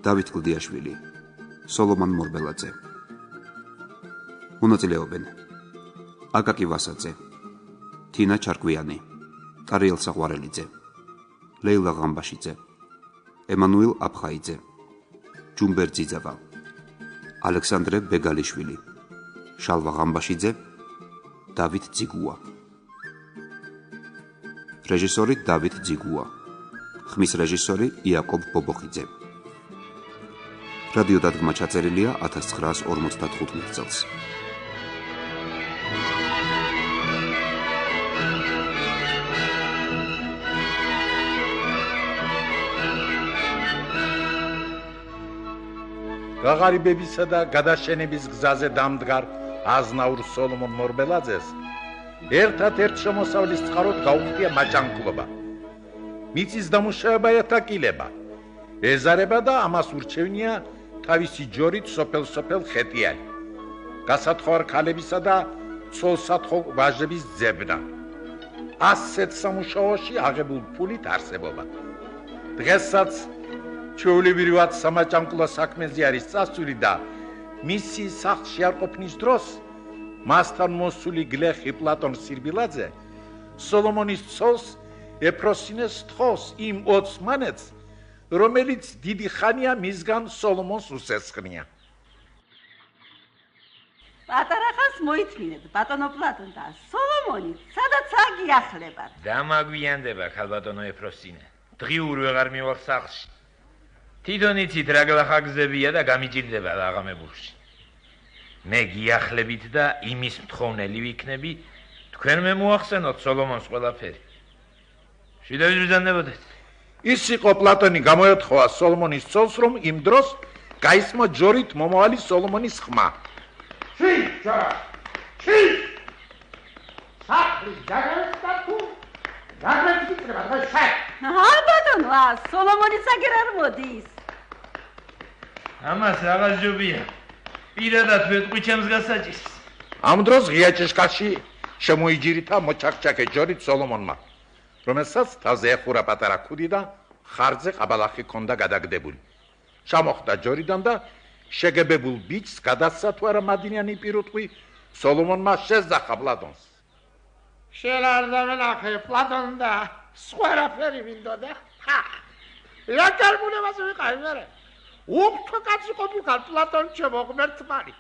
დავით კლდიაშვილი, სოლომონ მორბელაძე. მონაწილეობენ: აკაკი ვასაძე, თინა ჩარკვიანი, ტარიელ საყვარელიძე, ლეილა ღამბაშიძე, ემანუილ აფხაიძე, ჯუმბერ ძიძავა, ალექსანდრე ბეგალიშვილი, შალვა ღამბაშიძე, დავით ძიგუა. რეჟისორი დავით ძიგუა, ხმის რეჟისორი იაკობ ბობოხიძე. რადიო დადგმა ჩაწერილია 1955 წელს. გაღარიბებისა და გადაშენების გზაზე დამდგარ აზნაურ სოლომონ მორბელაძეს ერთად-ერთ შემოსავლის წყაროდ გაუხდია მაჭანკლობა. მიწის დამუშავება ეთაკილება, ეზარება და ამას ურჩევნია თავისი ჯორით სოფელ-სოფელ ხეტიალი, გასათხოვარ ქალებისა და ცოლსათხოვ ვაჟების ძებნა. ასეთ სამუშაოში აღებულ ფულით არსებობა. დღესაც ჩვეულებრივად სამაჭანკლო საქმეზე არის წასული და მისი სახლში არ ყოფნის დროს მასთან მოსული გლეხი პლატონ სირბილაძე სოლომონის ცოლს ეფროსინეს თხოვს იმ ოცმანეთს, რომელიც დიდი ხანია მისგან სოლომონს უსესხნია. პატარა ხანს მოითმინეთ ბატონო პლატონ და სოლომონი სადაც აგიახლებათ. დამაგვიანდება ქალბატონო ეფროსინე. დღიურ ვეღარ მივალ სახლში. თვითონ იცით რა გლახაგზებია და გამიჭირდება აღამებულში. მე გიახლებით და იმის მთხოვნელი ვიქნები, თქვენ მე მოახსენოთ სოლომონს ყველაფერი. შიდავის ბრძანდებოდეთ. ის იყო პლატონი გამოეთხოვა სოლომონის ცოლს, რომ იმ დროს გაისმა ჯორით მომავალი სოლომონის ხმა. სახლის ჯაგრესთან თუ ჯაგრესი treba დღეს შე. ბატონო, სოლომონის აგერ არ მოდის. ამას რაღაც ჯობია. პირადად ვეთყვი ჩემს გასაჭირს. ამ დროს ღია ჭიშკარში შემოიჯირითა მოჩაკჭაკე ჯორით სოლომონმა, რომელსაც თავზე ეხურა პატარა ქუდი და ხარზე ყაბალახი ჰქონდა გადაგდებული. ჩამოხვდა ჯორიდან და შეგებებულ ბიჭს გადასცა თუ არა მადინიანი პირუტყვი სოლომონმა შეძახა პლატონს. შენ არ დამენახე პლატონ და სხვერაფერი მინდოდა. რა კარგუნებას ვიყავი მერე? უხთო კაცი ყოფილიყარ პლატონ ჩემო ღმერთმანი.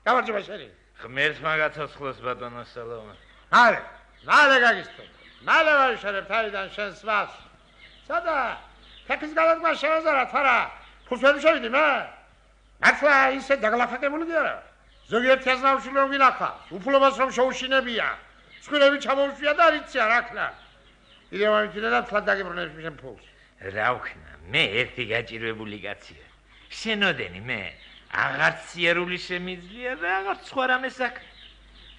გამარჯობა შენი. ღმერთმა გაცოცხლოს ბატონო სოლომონ. ნალე გაგისტო. ნალე ვაშერებ თავიდან შენს მას. სადა თექის გადადგმა შევეზარა თარა. ფუსვები შევიდი მე. მართლა ისე დაგლახაკებული კი არა. ზოგიერთი აზნაურში რომ გინახა, უფლობას რომ შეუშინებია. ცხვირები ჩამოუშვია და არიცია რა ქნა. იდე მომიჩნდა და თლად დაგიბრუნებს შენ ფულს. რა ვქნა, მე ერთი გაჭირვებული კაცია. შენოდენი მე აღარც სიერული შემიძლია და აღარც სხვა რამე საქმე.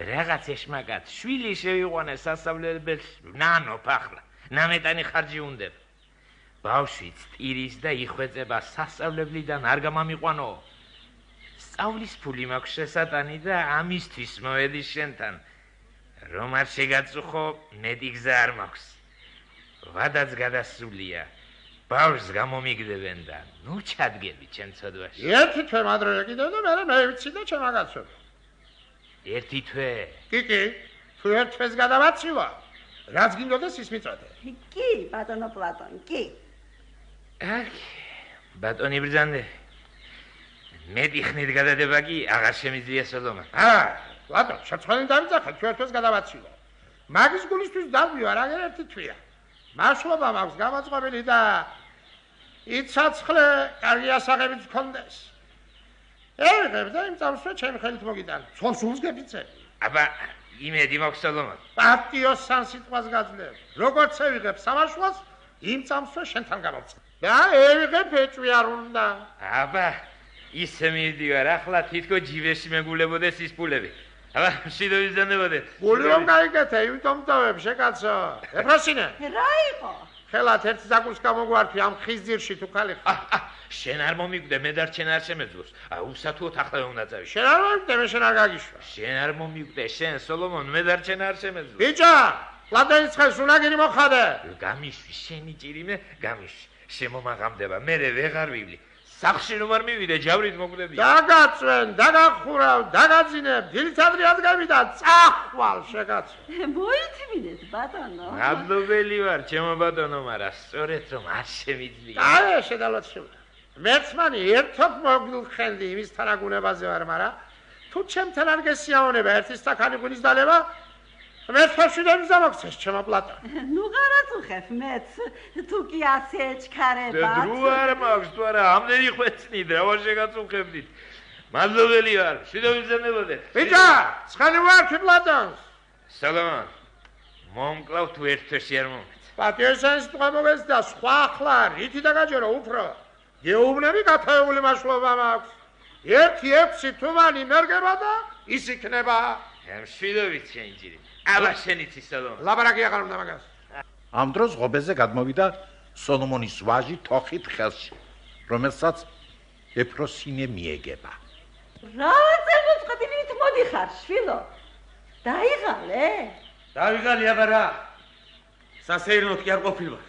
რაღაც ეშმაკად შვილი შევიყვანე სასწავლებელს, ნანოფ ახლა, ნამეტანი ხარჯი უნდება. ბავშვიც ტირის და იხვეწება სასწავლებლიდან არ გამამიყვანო. სწავლის ფული მაქვს შესატანი და ამისთვის მოვედი შენთან. რომ არ შეგაწუხო, მეტი გზა არ მაქვს. ვადაც გადასულია. ბავშვს გამომიგდებენ და ნუ ჩადგები ჩემ ცოდვაში. ერთი თვე მადროა კიდევ და მე ვიცი და ჩემაგაცო. ერთი თვე? კი, თუ ერთ თვეს გადავაცივა, რაც გინდოდეს ის მიწოდე. კი, ბატონო პლატონ, კი. ბატონი ბრძანდე. მეტი ხნით გადადება კი აღარ შემიძლია სოლომონ. პლატონ, შეცხვენი დამიძახე, თუ ერთ თვეს გადავაცივა. მაგის გულისთვის დავივა, რა ერთი თვეა. მაშლობა მაქვს გამოწყობილი და იცაცხლე კარგი ასაღებით გქონდეს. ერღებ და იმ წამსვე ჩემი ხელით მოგიტან. სულს გეფიცე. აბა, იმედი მაქვს სოლომონ. პარტიოს სან სიტყვას გაძლევ. როგორც ევიღებ სამაშლოს, იმ წამსვე შენთან გამოვწე. და ევიღებ ეჭვი არ უნდა. აბა, ისე მივდივარ, ახლა თითქო ჯიბეში მეგულებოდეს ის ფულები. აბა, შიდოვის ძანდებოდეთ. გული რომ გაიგეთე, იმიტომ დავებ შეკაცო. ეფროსინე. რა იყო? ხელათ ერთ ზაკურს გამოგვართვი ამ ხის ძირში თუ ხალი ხარ. შენ არ მომიკვდე, მე დარჩენ არ შემეძლოს. უსათუოდ ახლა უნდა წავი. შენ არ მომიკვდე, მე შენ არ გაგიშვა. შენ არ მომიკვდე, შენ სოლომონ, მე დარჩენ არ შემეძლოს. ბიჭო, პლატონის ხეს უნაგირი მოხადე. გამიშვი, შენი ჭირიმე, გამიშვი. შემომაღამდება, მე ვეღარ ვივლი. სახში რომ არ მივიდე, ჯავრით მოკვდები. დაგაწვენ, დაგახურავ, დაგაძინებ, დილითადრე ადგები და წახვალ შეკაცო. მოითმინეთ ბატონო. მადლობელი ვარ, ჩემო ბატონო, მაგრამ სწორედ რომ არ შემიძლია. აი, შედალოცი. მეც მანი ერთობ მოგილხენდი იმის თანაგუნებაზე ვარ, მაგრამ თუ ჩემთან არ გესიამონება ერთი სტაკანი ღვინის დალება, მე ხაშიდები ზამოქცეს ჩემო პლატო. ნუ გარაწუხებ მეც, თუ კი ასე ეჩქარებათ. დრო არ მაქვს, თუ არა ამდენი ხვეცნით, რა ვარ შეგაწუხებდით. მადლობელი ვარ, შედავიზანებოდეთ. ბიჭა, ცხენი ვარ პლატონს. სალამან. მომკლავ თუ ერთში არ მომეც. პატიოსანს თქვა მოგესდა სხვა ახლა რითი დაგაჯერო უფრო. გეუბნები გათაებული მაშლობა მაქვს. 1-6 თუმანი მერგება და ის იქნება. მშვიდობით შენჯირი. აბა შენიც ისალო. ლაბარაკი აღარ უნდა მაგას. ამ დროს ღობეზე გადმოვიდა სოლომონის ვაჟი თოხით ხელში, რომელსაც ეფროსინე მიეგება. რა წელოწყდილით მოდიხარ, შვილო? დაიღალე? დავიღალი აბა რა. სასეირნოთ კი არ ყოფილვარ.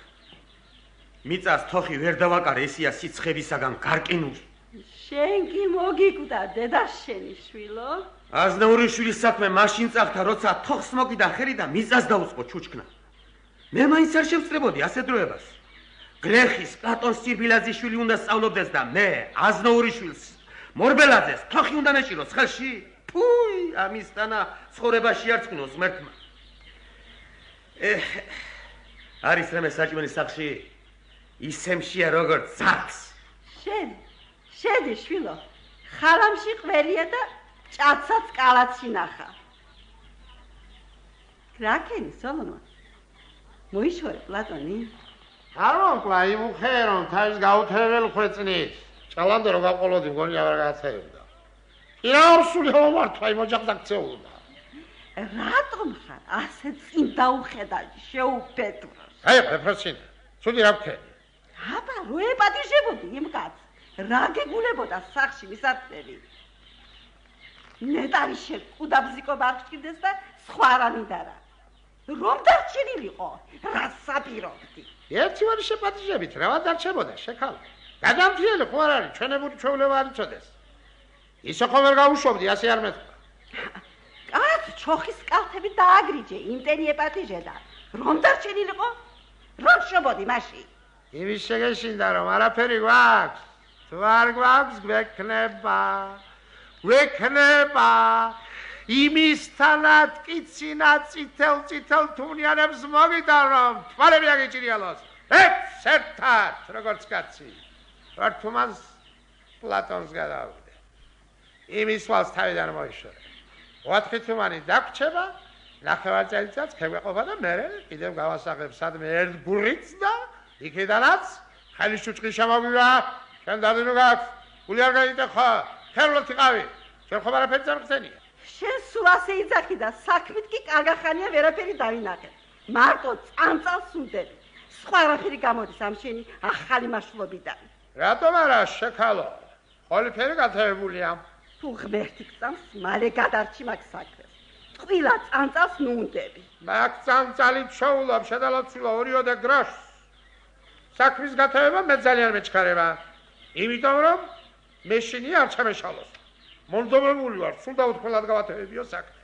მიწას თოხი ვერ დავაკარე, ესია სიცხებისაგან გარკინული. შენ კი მოგიკვდა დედაშენი შვილო. აზნაურიშვილის საქმე მაშინ წახდა, როცა თოხს მოკიდა ხელი და მიწას დაუწყო ჩუჩქნა. მე მაინც არ შევწრებოდი ასე დროებას. გლეხის პლატონ სირბილაძიშვილი უნდა სწავლობდეს და მე აზნაურიშვილს მორბელაძეს თოხი უნდა მეჭიროს ხელში. ფუი, ამისთანა ცხოვრებაში არ წკნოს ღმერთმა. არის რამე საჭმელი სახში ისემშია როგორც ძაც. შედი შვილო, ხალამში ყველია და ჭაცაც კალათში ნახა. რაკენი სოლომონ? მოიშორე პლატონი? არ მომკლა იმ უხერონ თავის გაუთრებელ ხვეწნით. ჭალანდე რო გავყოლოდი მგონი აღარ გააცეებდა. ირაურსული მომართვა იმ ოჯახს აქცეულდა. რატომ ხარ ასე წინ დაუხედა შეუფეთროს? აი ეფროსინე, ცუდი რა ვქენი? აბა რო ეპატიჟებოდი იმ კაცს, რა გეგულებოდა სახში მისაწვევი? ნეტარი შეკუდაბზიკო ბარჩკიდეს და სხვა რა მინდარა. რომ დარჩენილიყო, რა საპირობდი? ერთი ვარი შეპატიჟებით, რა დარჩებოდა, შეკალო. გადამფრიელი ხო არ არის, ჩვენებული ჩვეულება არ იცოდეს. ისე ხომ ვერ გაუშვობდი, ასე არ მეთქვა. კაც ჩოხის კალთები დააგრიჯე, იმტენი ეპატიჟე და რომ დარჩენილიყო, რომ შობოდი მაშინ. იმის შეგეშინდა რომ არაფერი გვაქვს. თუ არ გვაქვს, გვექნება. გვექნება. იმისთანაც კი ცინა წითელ თუნიანებს მოგიდა რომ თვალები აგიჭირიალოს. ერთად, როგორც კაცი. რთუმანს პლატონს გადავიდე. იმის ვალს თავიდან მოიშორე. 4 თუმანი დაგვრჩება, ნახევარწელიწადს ქეგვეყოფა და მე კიდევ გავასაღებ სადმე ერთ გურიც და იქიდანაც ხელი შუჭყი შემოგვივა. შენ დადინო გაქვს, გული არ გაიტეხა, ხელოთ იყავი. შენ ხომ არაფერი წამხსენია. შენ სულ ასე იძახი და საქმით კი კარგახანია ვერაფერი დავინახე. მარტო წამწალს უდები. სხვა არაფერი გამოდის ამ შენი ახალი მაშლობიდან. რატომ არა შეკალო? ყველაფერი გათხოვებულია. თუ ღმერთი გწამს, მალე გადარჩი მაგ საქმეს. ტყვილა წამწალს ნუ უდები. მაგ წამწალით შოულობ შედალოცილო 2 გროშს. საქმის გათხოვება მე ძალიან მეჩქარება. იმიტომ რომ მეშინი არ ჩამეშალოს. მონდომებული ვარ, სულ დაუთქველად გავათხოვებიო საქმე.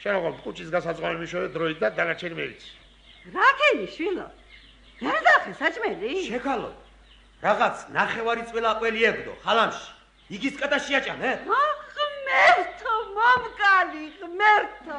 შენ როგორ კუჩის გასაწყობი მიშოვე დროით და დანარჩენი მე ვიცი. რაკენი შვილო? ვერ დახე საჭმელი? შეკალო. რაღაც ნახევარი წველა ყველი ეგდო ხალამში. იგის კატა შეაჭამე? ღმერთო, მომკალი, ღმერთო.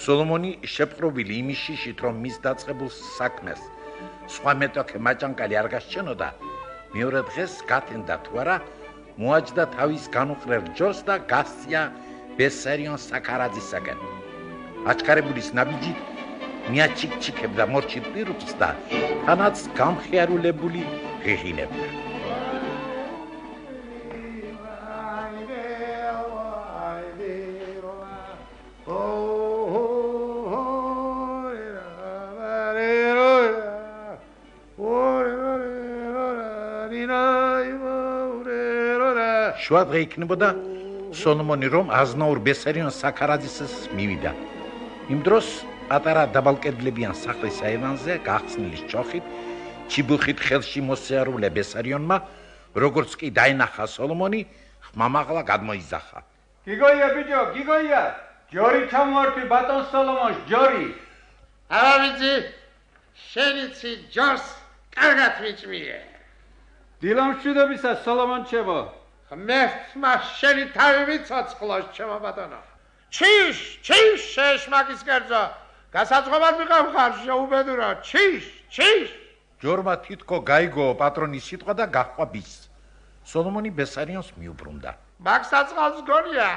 სოლომონი შეპყრობილი იმის შიშით, რომ მის დაწყებულ საქმეს სხვა მეტოქე მაჭანკალი არ გასჩენოდა, მეორე დღეს გათენდა თუ არა, მოაჯდა თავის განუყრელ ჯორს და გასწია ბესერიონ საკარაძისაგან. აჩქარებულის ნაბიჯით მიაჩიქჩიქებდა მორჩილ პირუხს და თანაც გამხიარულებული ღიღინებდა. შუადღე იქნებოდა სოლომონი რომ აზნაურ ბესარიონ საქარაძის მივიდა. იმ დროს პატარა დაბალკედლებიან სახლის აივანზე გახსნილი ჩოხით ჩიბუხით ხელში მოსიარულე ბესარიონმა როგორც კი დაინახა სოლომონი ხმამაღლა გადმოიზახა. გიგოია ბიჭო, გიგოია. ჯორი ჩამოვარდი ბატონ სოლომონს, ჯორი. არა ვიცი, შენიცი ჯორს კარგად მიჭმიე. დილამშვიდობისა სოლომონ ჩემო. ღმერთმა შენი თავი მიცოცხლოს ჩემო ბატონო. ჩიშ, შეშმაკის კერძო. გასაწყობად მიყავ ხარ შეუბედურო. ჩიშ. ჯორმა თითქო გაიგო პატრონის სიტყვა და გაჰყვა ბის. სოლომონი ბესარიონს მიუბრუნდა. მაგსაწყალს გონია.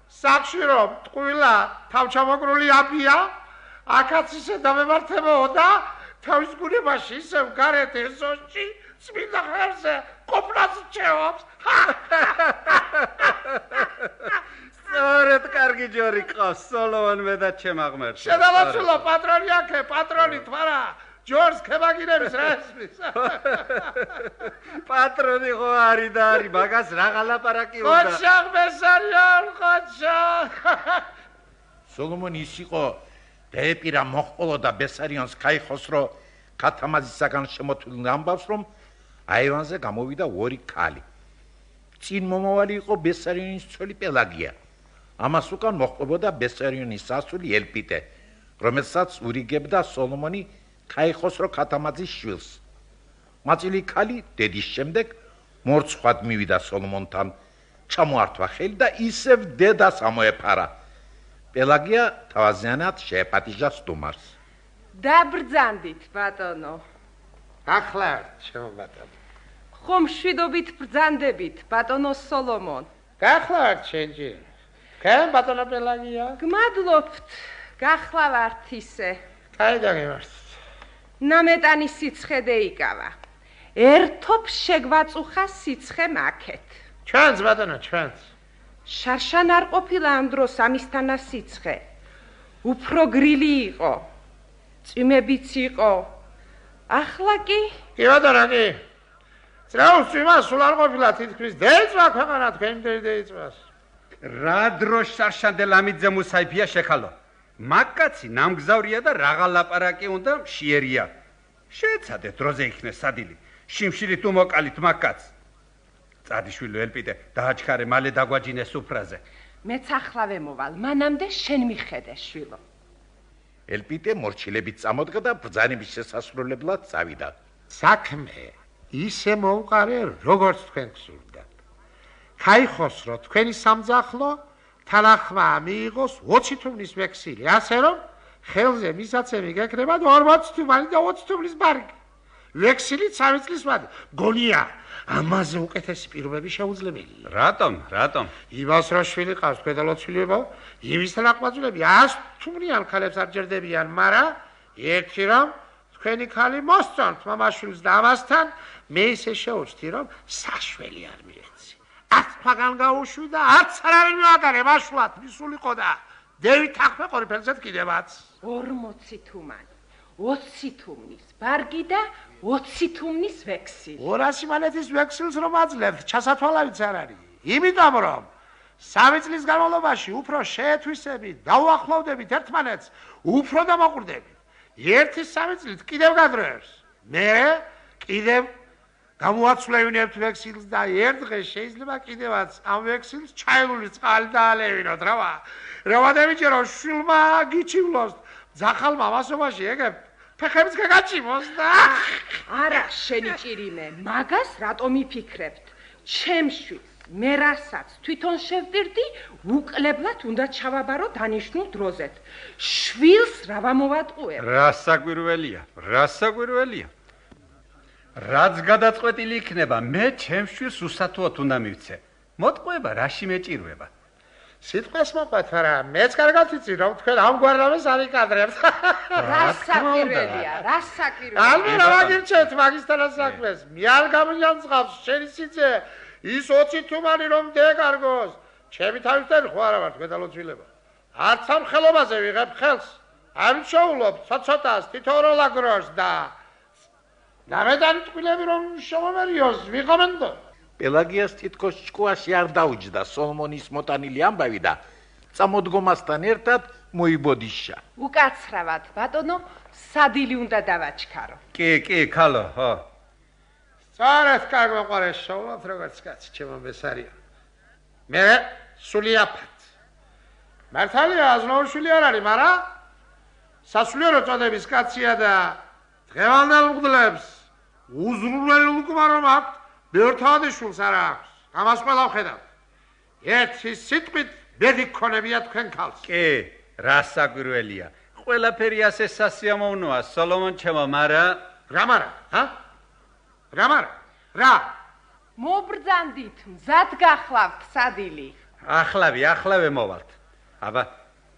სახში რომ ტყუილა თავჩამოგრული აფია, აქაც ისე დამემართებაო და თავის გუნებაში ისევ გარეთ ეზოში წმინდა ხერზე ყოფნას ჩეობს. სწორედ კარგი ჯორი ყავს სოლომონ მე და ჩემ აღმერთს. შედავაცულო პატრონი აქე, პატრონი თვარა. ჯორს ქებაგინების რა ესმის. პატრონი ხო არის და არის, მაგას რაღა ლაპარაკი უნდა. ხოჩა ბესარიონ, ხოჩა. სოლომონი ის იყო დაეპირა მოჰყოლო და ბესარიონს кайხოსრო ქათამაზისაგან შემოთვლილ ამბავს რომ აივანზე გამოვიდა ორი ქალი. წინ მომავალი იყო ბესარიონის ცოლი პელაგია. ამას უკან მოჰყობოდა ბესარიონის სასული ელპიტე, რომელსაც ურიგებდა სოლომონი кайხოსრო ქათამაზის შვილს. მაწილი ქალი დედის შემდეგ მორცხვად მივიდა სოლომონთან, ჩამოართვა ხელი და ისევ დედას ამოეფარა. პელაგია თავაზიანად შეეპატიჟა სტუმარს. დაბრძანდით, ბატონო. ახლა ჩემო ბატონო. ხომ შვიდობით ბრძანდებით, ბატონო სოლომონ. გახლავართ შენჯი. კენ ბატონო პელაგია? გმადლობთ, გახლავართ ისე. კაიდაგემართ. ნამეტანი სიცხედე იკავა. ერთობ შეგვაწუხა სიცხე მაქეთ. ჩვენს ბატონო, ჩვენს. შარშან არ ყოფილა ამ დროს ამისთანა სიცხე. უფრო გრილი იყო. წვიმებიც იყო. ახლა კი? კი ბატონო, კი. წრეულს წვიმა სულ არ ყოფილა თითქმის დაეწვა ქვეყანა თქვენი დაეწვას. რა დროს შარშანდელ ამიძე მუსაიფია შეხალო. მაგკაცი ნამგზავრია და რაღა ლაპარაკი უნდა მშიერია. შეეცადეთ დროზე იქნეს სადილი. შიმშილით უმოკალით მაგკაცს. წადიშვილი ელპიტე, დააჩქარე მალე დაგვაჯინეს სუფრაზე. მეც ახლავე მოვალ, მანამდე შენ მიხედე, შვილო. ელპიტე მორჩილებით წამოდგა და ბრძანების შესასრულებლად წავიდა. საქმე ისე მოუყარე, როგორც თქვენ გსურდათ. кайხოსრო თქვენი სამძახლო თანახმა მიიღოს 20 თუმნის ვექსილი, ასე რომ ხელზე მისაცემი გეკრება 40 თუმანი და 20 თუმნის ბარგი. ვექსილი 3 წლის ვადით. გონია, ამაზე უკეთესი პირობები შეუძლებელია. რატომ? იმას რა შვილი ყავს ქვედალოცვილებო, იმისთან აყვაძულები 100 თუმნიან ქალებს არ ჯერდებიან, მაგრამ ერთი რომ თქვენი ქალი მოსწონთ მამაშვილს და ამასთან მე ისე შეუჩთი რომ საშველი არ მიეცი. 10 ფაგან გაუშვი და 10 არავინ მოაგარე მაშვლად მისულიყო და დევით ახმე ყორიფელზეთ კიდევაც 40 თუმანი, 20 თუმნის ბარგი და 20 თუმნის ვექსილი. 200 მანეთის ვექსილს რომ აძლევთ, ჩასათვალავიც არ არის. იმიტომ რომ 3 წლის განმავლობაში უფრო შეეთვისებით, დაუახლოვდებით ერთმანეთს, უფრო დამაყურდებით. ერთი 3 წლით კიდევ გადროებს. მე კიდევ გამოაცვლევინებთ ვექსილს და ერთ დღეს შეიძლება კიდევაც ამ ვექსილს ჩაილული წყალი დაალევინოთ, რა დამიჯერო შვილმა გიჩივლოს, ძახალმა მასობაში ეგებ ფეხებს გაგაჭიმოს და არა შენი ჭირიმე, მაგას რატომ იფიქრებთ? ჩემშვილს მე რასაც თვითონ შევტირდი, უკლებლად უნდა ჩავაბარო დანიშნულ დროზეთ. შვილს რა ვამოვატყუებ? რასაკვირველია. რაც გადაწყვეტილი იქნება, მე ჩემს შვილს უსათუოდ უნდა მივცე. მოტყუება რაში მეჭირვება? სიტყვას მოყვეთ, არა, მეც კარგად ვიცი, რომ თქვენ ამგვარ რამეს არ იკადრებთ. რასაკვირველია. ალბათ რა გირჩევთ მაგისთანა საქმეს? მე არ გამიანწყავს შენი სიძე, ის 20 თუმანი რომ დეკარგოს. ჩემი თავისთან ხო არა ვარ გვედალოცვილება. არც ამ ხელობაზე ვიღებ ხელს. არ შოულობ ცოტას თითოეულ აგროს და ნამედანი ტყილები რომ შემომერიოს ვიღობენდო. პელაგიას თითქოს ჭკუაში არ დაუჯდა სოლომონის მოტანილი ამბავი და წამოდგომასთან ერთად მოიბოდიშა. უკაცრავად, ბატონო, სადილი უნდა დავაჩქარო. კი, ქალო, ხო. სწორედ კარგმოყარეს შოვლობთ, როგორც კაცი, ჩემო ბესარია. მე სულიაფად. მართალია, აზნაურშვილი არ არის, მაგრამ სასულიერო წოდების კაცია და დღევანდელ მღვდლებს უზრუნველი უკმარო მაქვს, ბევრ თავადიშვილს არ აქვს. ამას ყველა ვხედავთ. ერთი სიტყვით ბედი გქონებია თქვენ ქალს. კი, რა საკვირველია. ყველაფერი ასე სასიამოვნოა, სოლომონ ჩემო, მაგრამ რა მარა, რა? მობრძანდით, მზად გახლავთ სადილი. ახლავე მოვალთ. აბა,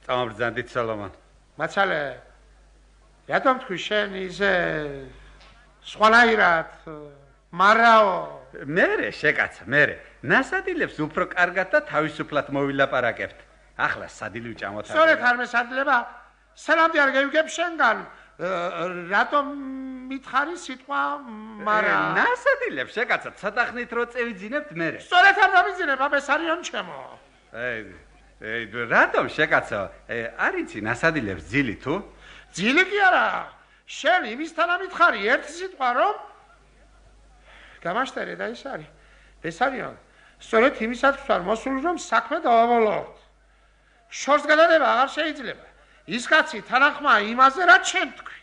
წამობრძანდით სოლომონ. მაცალე, რატომ თქვი შენ ისე სხვანაირად, მარაო? მერე შეკაცა, მერე. ნასადილებს უფრო კარგად და თავისუფლად მოვილაპარაკებთ. ახლა სადილი ვჭამოთ. სწორედ არ მესადლება. სანამდე არ გევიგებ შენგან. რატომ მითხარი სიტყვა მარა? ნასადილებს შეკაცა, ცოტახნით რო წევიძინებთ მერე. სწორედ არ დამიძინებ, აბესარიონ ჩემო. რატომ შეკაცა? არიცი ნასადილებს ძილი თუ? ძილი კი არა. შენ იმისთან ამითხარი ერთი სიტყვა რომ გამაშტერე და ის არის. ბესარიონ, სწორედ იმისათვის არ მოსული რომ საქმე დავაბოლოთ. შორს გადადება აღარ შეიძლება. ის კაცი თანახმა იმაზე რაც შენ თქვი.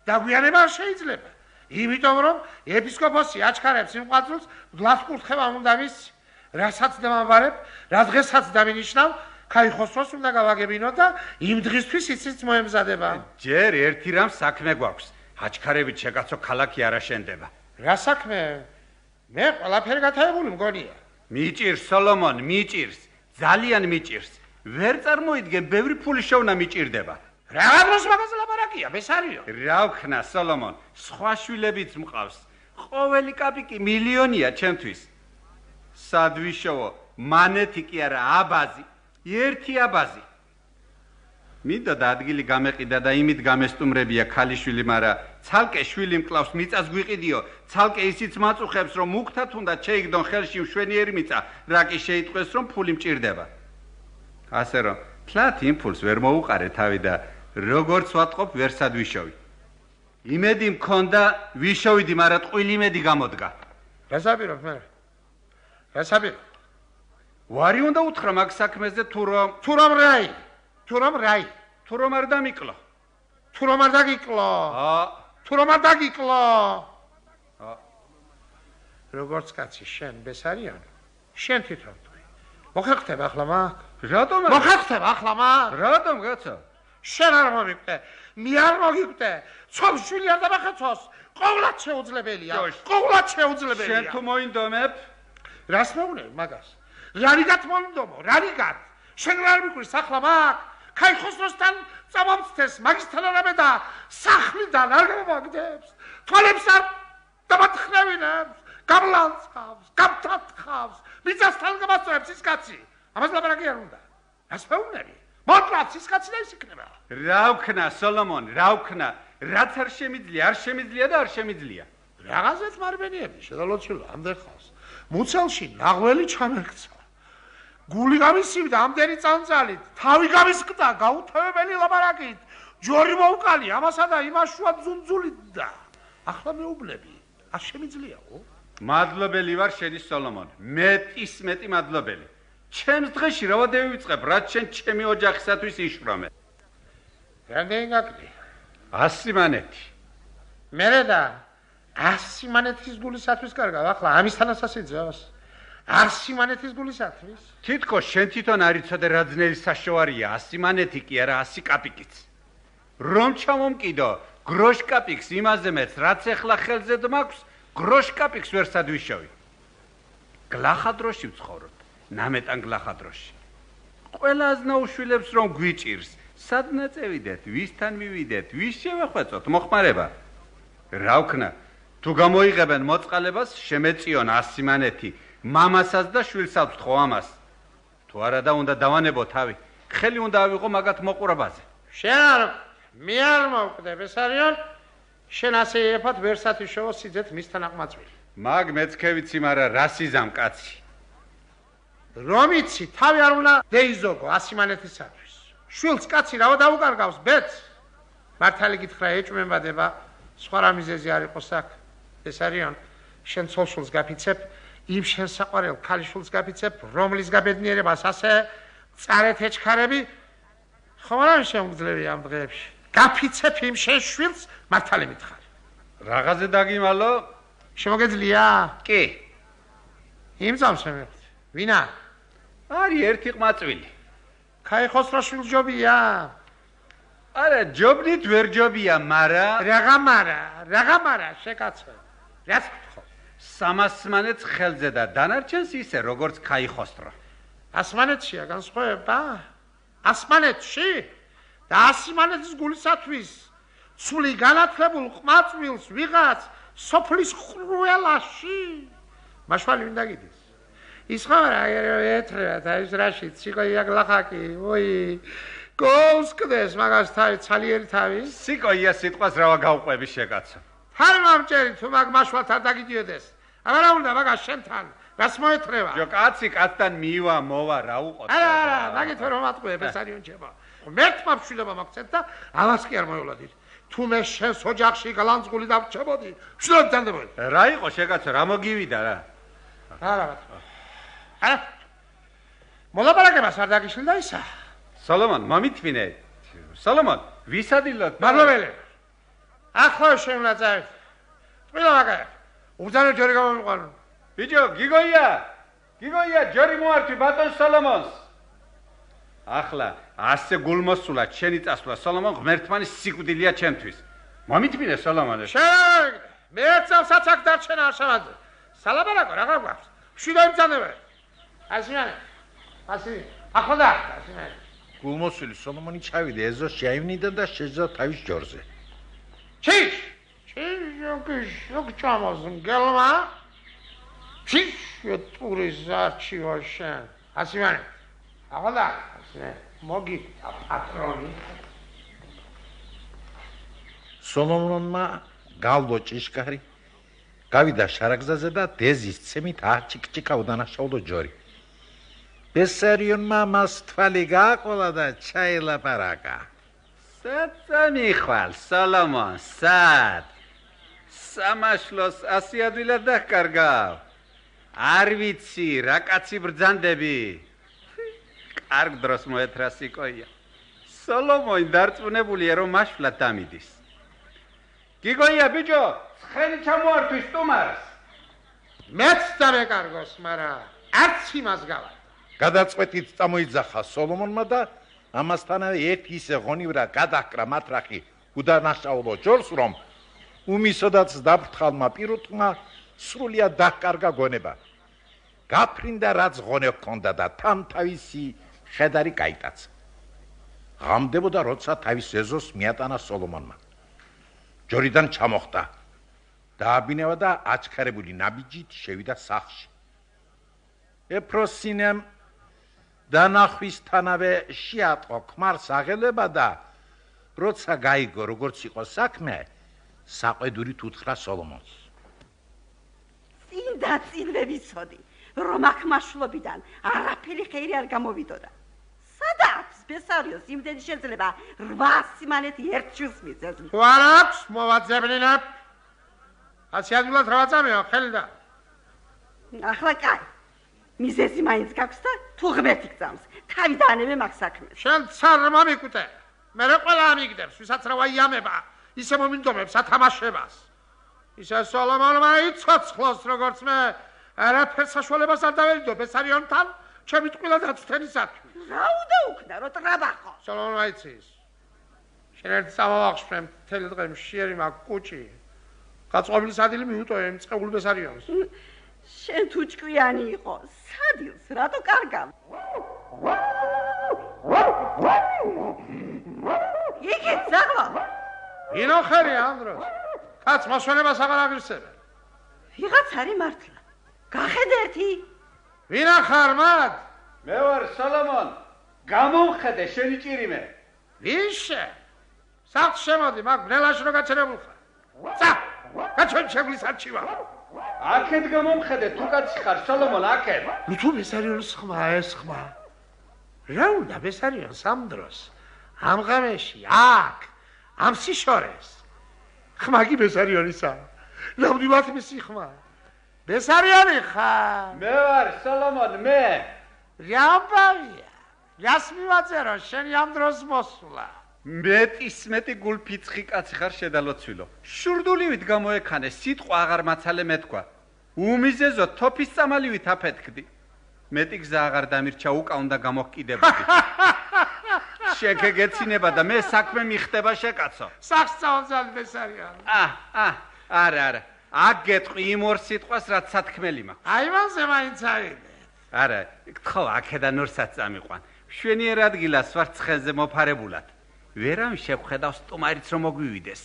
დაგვიანება არ შეიძლება. იმიტომ რომ ეპისკოპოსი აჩქარებს იმ ყვაძულს, მგლას კურთხევა უნდა მისცი. რასაც დამაბარებ, რა დღესაც დამინიშნავ, ქაიხოსროს უნდა გავაგებინო და იმ დღისთვის იცით მოემზადება. ჯერ ერთი რამ საქმე გვაქვს. აჩქარებით შეკაცო ქალაქი არ აშენდება. რა საქმე? მე ყველაფერი გათაებული მგონია. მიჭირს სოლომონ, მიჭირს. ძალიან მიჭირს. ვერ წარმოიდგენ, ბევრი ფული შოვნა მიჭირდება. რა დროს მაგაზე ლაპარაკია, ბესარიო? რა ვქნა სოლომონ, სხვა შვილებიც მყავს. ყოველი კაპიკი მილიონია ჩემთვის. სადვიშოვო, მანეთი კი არა, აბაზი. ერთი აბაზი. მინდოდა ადგილი გამეყიდა და იმით გამესტუმრებია ქალიშვილი, მაგრამ ცალკე შვილი მკლავს, მიწას გვიყიდიო, ცალკე ისიც მაწუხებს, რომ მუქთად უნდა შეიგდონ ხელში მშვენიერი მიწა, რა კი შეიტყვეს, რომ ფული მჭირდება. ასე რომ, თლათ იმ ფულს ვერ მოუყარე თავი და როგორც ვატყობ, ვერ სადვიშოვი. იმედი მქონდა, ვიშოვიდი, მაგრამ ტყვილი იმედი გამოდგა. გასაპირობ მე. გასაპირობ. ვარი უნდა უთხრა მაგ საქმეზე თუ რომ რაი? თუ რომ არ დამიკლო. თუ რომ არ დაგიკლო. როგორც კაცი შენ ბესარიან, შენ თვითონ თქვი. მოხერხდება ახლა მაგ? რატომ? მოხერხდება ახლა მაგ? რატომ გაცა? შენ არ მომიკვდე, მე არ მოგიკვდე. ცოლ-შვილი არ დამახეცოს. ყოვლად შეუძლებელია. შენ თუ მოინდომებ? რას მეუბნები მაგას? რარიგად მომინდომო? რარიგად? შენ რა მიკვირს ახლა მაგ? ქაიხოსროსთან წამომცდეს მაგისთან არამე და სახლიდან არ გამაგდებს. თვალებს არ დამატხრევინებს. გამლანცხავს, გამთათხავს, მიწასთან გამასწორებს ის კაცი. ამას ლაპარაკი არ უნდა. რას მეუბნები? მოკლაც ის კაცი და ის იქნება. რა ვქნა სოლომონ, რა ვქნა? რაც არ შემიძლია და არ შემიძლია. რაღაცეთ მარბენიები შედალოცილო ამდეხავს. მუცელში ნაღველი ჩამერქცა. გული გამისივდა ამდენი წამწალით, თავი გამისკდა გაუთავებელი ლაპარაკით. ჯორი მოუკალი ამასა და იმაშუა ძუნძულით და ახლა მეუბნები, არ შემიძლიაო? მადლობელი ვარ შენი სოლომონ, მეტი მადლობელი. ჩემს დღეში რა დავივიწყებ, რაც შენ ჩემი ოჯახისათვის იშრომე. რამდენი გაკლი? 100 მანეთი. მერე და 100 მანეთის გულისათვის კარგავ, ახლა ამისთანაც ასიძავს. 100 მანეთის გულისათვის? თითქოს შენ თვითონ არ იცოდე რა ძნელი საშოვარია 100 მანეთი კი არა 100 კაპიკიც. რომ ჩამომკიდო გროშ კაპიკს იმაზე მეც რაც ახლა ხელზე მაქვს, გროშ კაპიკს ვერ სადვიშოვი. გლახადროში ვცხოვრობ, ნამეტან გლახადროში. ყველა აზნაუშვილებს რომ გვიჭირს, სადნა წევიდეთ, ვისთან მივიდეთ, ვის შევახვეწოთ, მოხმარება. რა ვქნა, თუ გამოიღებენ მოწყალებას, შემეწიონ 100 მანეთი. მამასაც და შვილსაც ვთხოვ ამას. თუ არა და უნდა დავანებო თავი. ხელი უნდა ავიღო მაგათ მოყურებაზე. შენ არ მე არ მოვკვდე, ბესარიონ. შენ ასე ეფათ ვერსათიშოვო სიძეთ მისთან აყმაწვილი. მაგ მეცქე ვიცი, მაგრამ რა სიზამ კაცი. რომ იცი, თავი არ უნდა დეიზოგო ასიმანეთისათვის. შვილს კაცი რავა დაუკარგავს, ბეც. მართალი გითხრა, ეჭვმებადება, სხვა რა მიზეზი არ იყოს აქ. ეს არიან შენ ცოლშულს გაფიცებ, იმ შენ საყვარელ ქალიშვილს გაფიცებ, რომლის გაბედნიერებას ასე წარეთ ეჩქარები, ხომ არ შემგძლევია ამ დღეებში. გაფიცებ იმ შენ შვილს, მართალი მითხარი. Რაღაცე დაგიმალო? შემოგეძლია? კი. იმ წამს შემეხვდი. ვინა? არის ერთი ყმაწვილი. ქაიხოსრო შვილჯობია? არა, ჯობნით ვერ ჯობია, მაგრამ რაღა მარა, შეკაცო. რას გთხოვ? სამასმანეთს ხელზე და დანარჩენს ისე, როგორც ქაიხოსრო. ასმანეთშია განსხვავება? ასმანეთში? და ასმანეთის გულისათვის ცული განათლებულ ყმაწვილს ვიღაც სოფლის ხრულაში. მაშვალი მინდა გიდის. ის ხარა ეთრება და ის რაში ციკოია გლახაკი, ოი. გოლს კდეს მაგას თავი ცალიერი თავი. სიკოია სიტყვას რავა გავყვები შეკაცო. ხარ მომჭერი თუ მაგ მაშვალთ არ დაგიდიოდეს. არა უნდა მაგას შენთან. რას მოეთრება? ჯო კაცი კაცთან მივა მოვა რა უყოთ. არა, მაგით რომ ატყვია ბესარიონ ჩემო. მერტმა მშვიდობა მოგცეთ და ამას კი არ მოევლოდით. თუ მე შენს ოჯახში გალანძღული დავჭებოდი, მშვიდობით დანდებოდი. რა იყო შეკაცო, რა მოგივიდა რა? არა. მოლაპარაკებას არ დაგიშილდა ისა? სოლომონ, მომითმინე. სოლომონ, ვისადილოთ? მადლობელი. ახლა შემნა წავით. ყველა მაგა. უბძანე ჯორი გამომიყვანო. ბიჭო, გიგოია, ჯორი მოართვი ბატონ სოლომონს. ახლა ასე გულმოსულად შენი წასვლა სოლომონ ღმერთმანის სიკვდილია ჩემთვის. მომითმინე სოლომონე. შენ მე წავსაც აქ დარჩენა არ შემაძე. სალაბარაკო რა გაგვაქვს? მშვიდობით მძანებე. ასე ახლა ასე გულმოსული სოლომონი ჩავიდა ეზოს შეაივნიდა და შეჯდა თავის ჯორზე. ჩიშ ჩამოს გელმა ჩიშ ტურის არჩივა შენ ასიმანე ახლა ასე მოგი პატრონი სოლომონმა გალო ჭიშკარი გავიდა შარაგზაზე და დეზის ცემით აჩიკჭიკა უდანაშაულო ჯორი. ბესარიონმა მას თვალი გააყოლა და ჩაილაპარაკა. სად მიხვალ სოლომონ, სად? სამაშლოს ასი ადვილად დაკარგავ. არ ვიცი, რა კაცი ბრძანდები. კარგ დროს მოეთრა სიკოია. სოლომონი დარწმუნებულია, რომ მაშვლად დამიდის. გიგოია ბიჭო, ცხენი ჩამოართვის სტუმარს. მეც დამეკარგოს, მაგრამ არც იმას გავა. გადაწყვეტით წამოიძახა სოლომონმა და ამასთანავე ერთი ისე ღონივრა გადაჰკრა მათრახი უდანაშაულო ჯორს, რომ უმისოდაც დაფრთხალმა პირუტყმა სრულიად დაჰკარგა გონება. გაფრინდა რაც ღონე ჰქონდა და თან თავისი ხედარი გაიტაცა. ღამდებოდა, როცა თავის ეზოს მიატანა სოლომონმა. ჯორიდან ჩამოხდა. დააბინევა და აჩქარებული ნაბიჯით შევიდა სახლში. ეფროსინემ დანახვისთანავე შეატყო ქმარს აღელება და როცა გაიგო როგორც იყო საქმე, საყვედურით უთხრა სოლომონს. წინვე ვიცოდი, რომ აქ მაშვლობიდან არაფერი ხეირი არ გამოვიდოდა. სადაც ბესარიოს იმდენი შეიძლება 8 სიმანეთი ერთ შვილს მიწევს. თუ არ აქვს მოვაძებნინებ. ასე ადვილად რა ვაწამეო ხელდა. ახლა კაი. მიზეზი მაინც გაქვს და თუ ღმერთი გწამს, თავი დაანებე მაგ საქმეს. შენ ცარ მომიკუტე. მე რა ყველა ამიგდებს, ვისაც რა ვაიამება, ისე მომინდომებს ათამაშებას. ისე სოლომონმა იცოცხლოს, როგორც მე არაფერ საშუალებას არ დავედო ბესარიონთან, ჩემი ტყუილა დაცვთენისათვის. რა უნდა უკნა, რო ტრაბახო. სოლომონმა იცის. შენ ერთ სამავახშფრე მთელი დღე მშიერი მაგ კუჭი. გაწყობილი სადილი მიუტოვე იმ წყეულ ბესარიონს. შენ თუ ჭკვიანი იყო, სადილს რატო კარგავ? იგი ზაღლა. ინო ხერია ანდროს. კაც მასვენებას აღარ აღირსებენ. ვიღაც არის მართლა. გახედე ერთი. ვინა ხარ მათ? მე ვარ სოლომონ. გამომხედე შენი ჭირიმე. ვიშე? სახლ შემოდი, მაგ ბნელაში რო გაჩერებულ ხარ. წა! გაჩვენ შეგლის არჩივა. აქეთ გამომხედე, თუ კაცი ხარ, სოლომონ, აქეთ. ნუ თუ ბესარიონს ხმა ეს ხმა. რა უნდა ბესარიონს ამ დროს? ამ ღამეში, აქ, ამ სიშორეს. ხმა კი ბესარიონისა. ნამდვილად მისი ხმა. ბესარიონი ხარ? მე ვარ, სოლომონ, მე. რამბავია. რას მივაწერო, შენი ამ დროს მოსვლა. მეტი გულფიცხი კაცი ხარ შედალოცვილო. შურდულივით გამოექანე, სიტყვა აღარ მაცალე მეთქვა. უმიზეზო თოფის წამალივით აფეთქდი. მეტი გზა აღარ დამირჩა, უკა უნდა გამოგკიდებოდი. შეკე გეცინება და მე საქმე მიხდება შეკაცო. სახსწავლად ბესარიონ. არა. აქ გეტყვი იმ ორ სიტყვას, რაც სათქმელი მაქვს. აი მასე მაინც ავიდე. არა, გთხოვ, აქედან ორსაც წამიყვან. მშვენიერ ადგილას ვარ ცხენზე მოფარებულად. ვერავინ შევხედავს სტუმარიც რომ მოგვივიდეს.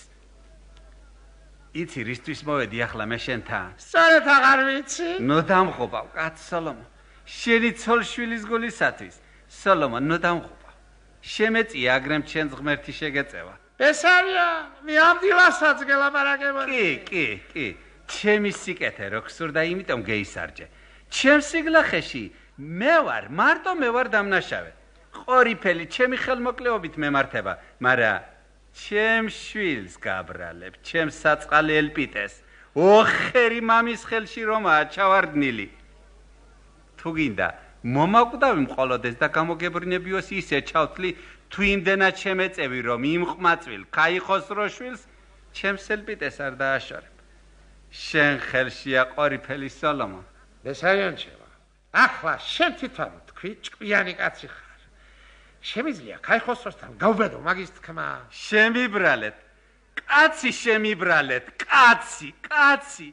იცი რისთვის მოვედი ახლა მე შენთან? სწორედ აღარ ვიცი. ნუ დამხობავ, კაც სოლომონ. შენი ცოლშვილის გულისათვის. სოლომონ, ნუ დამხობავ. შემეწია აგრემ ჩვენს ღმერთი შეგეწევა. ბესარიონ, მე ამდილასაც გელაპარაკებოდი. კი. ჩემი სიკეთე რო გსურდა, იმიტომ გეისარჯე. ჩემს სიგლახეში მე ვარ, მარტო მე ვარ დამნაშავე. ყორიფელი ჩემი ხელმოკლეობით მემართება, მაგრამ ჩემს შვილს გაბრალებ, ჩემს საწყალი ელპიტეს. ოხერი მამის ხელში რომაა ჩავარდნილი. თუ გინდა, მომაკვდავი მყოლოდეს და გამოგებრინებიოს ისე ჩავთლი, თუ იმდენად შემეწევი, რომ იმ ყმაწვილ ქაიხოსრო შვილს ჩემს ელპიტეს არ დააშორებ. შენ ხელშია ყორიფელი სოლომონ. ბესარიონჩევა. ახლა შენ თვითონ თქვი, ჭკვიანი კაცი ხარ. შემიძლია ქაიხოსროსთან გავბედო მაგის თქმა. შემიბრალეთ. კაცი შემიბრალეთ, კაცი.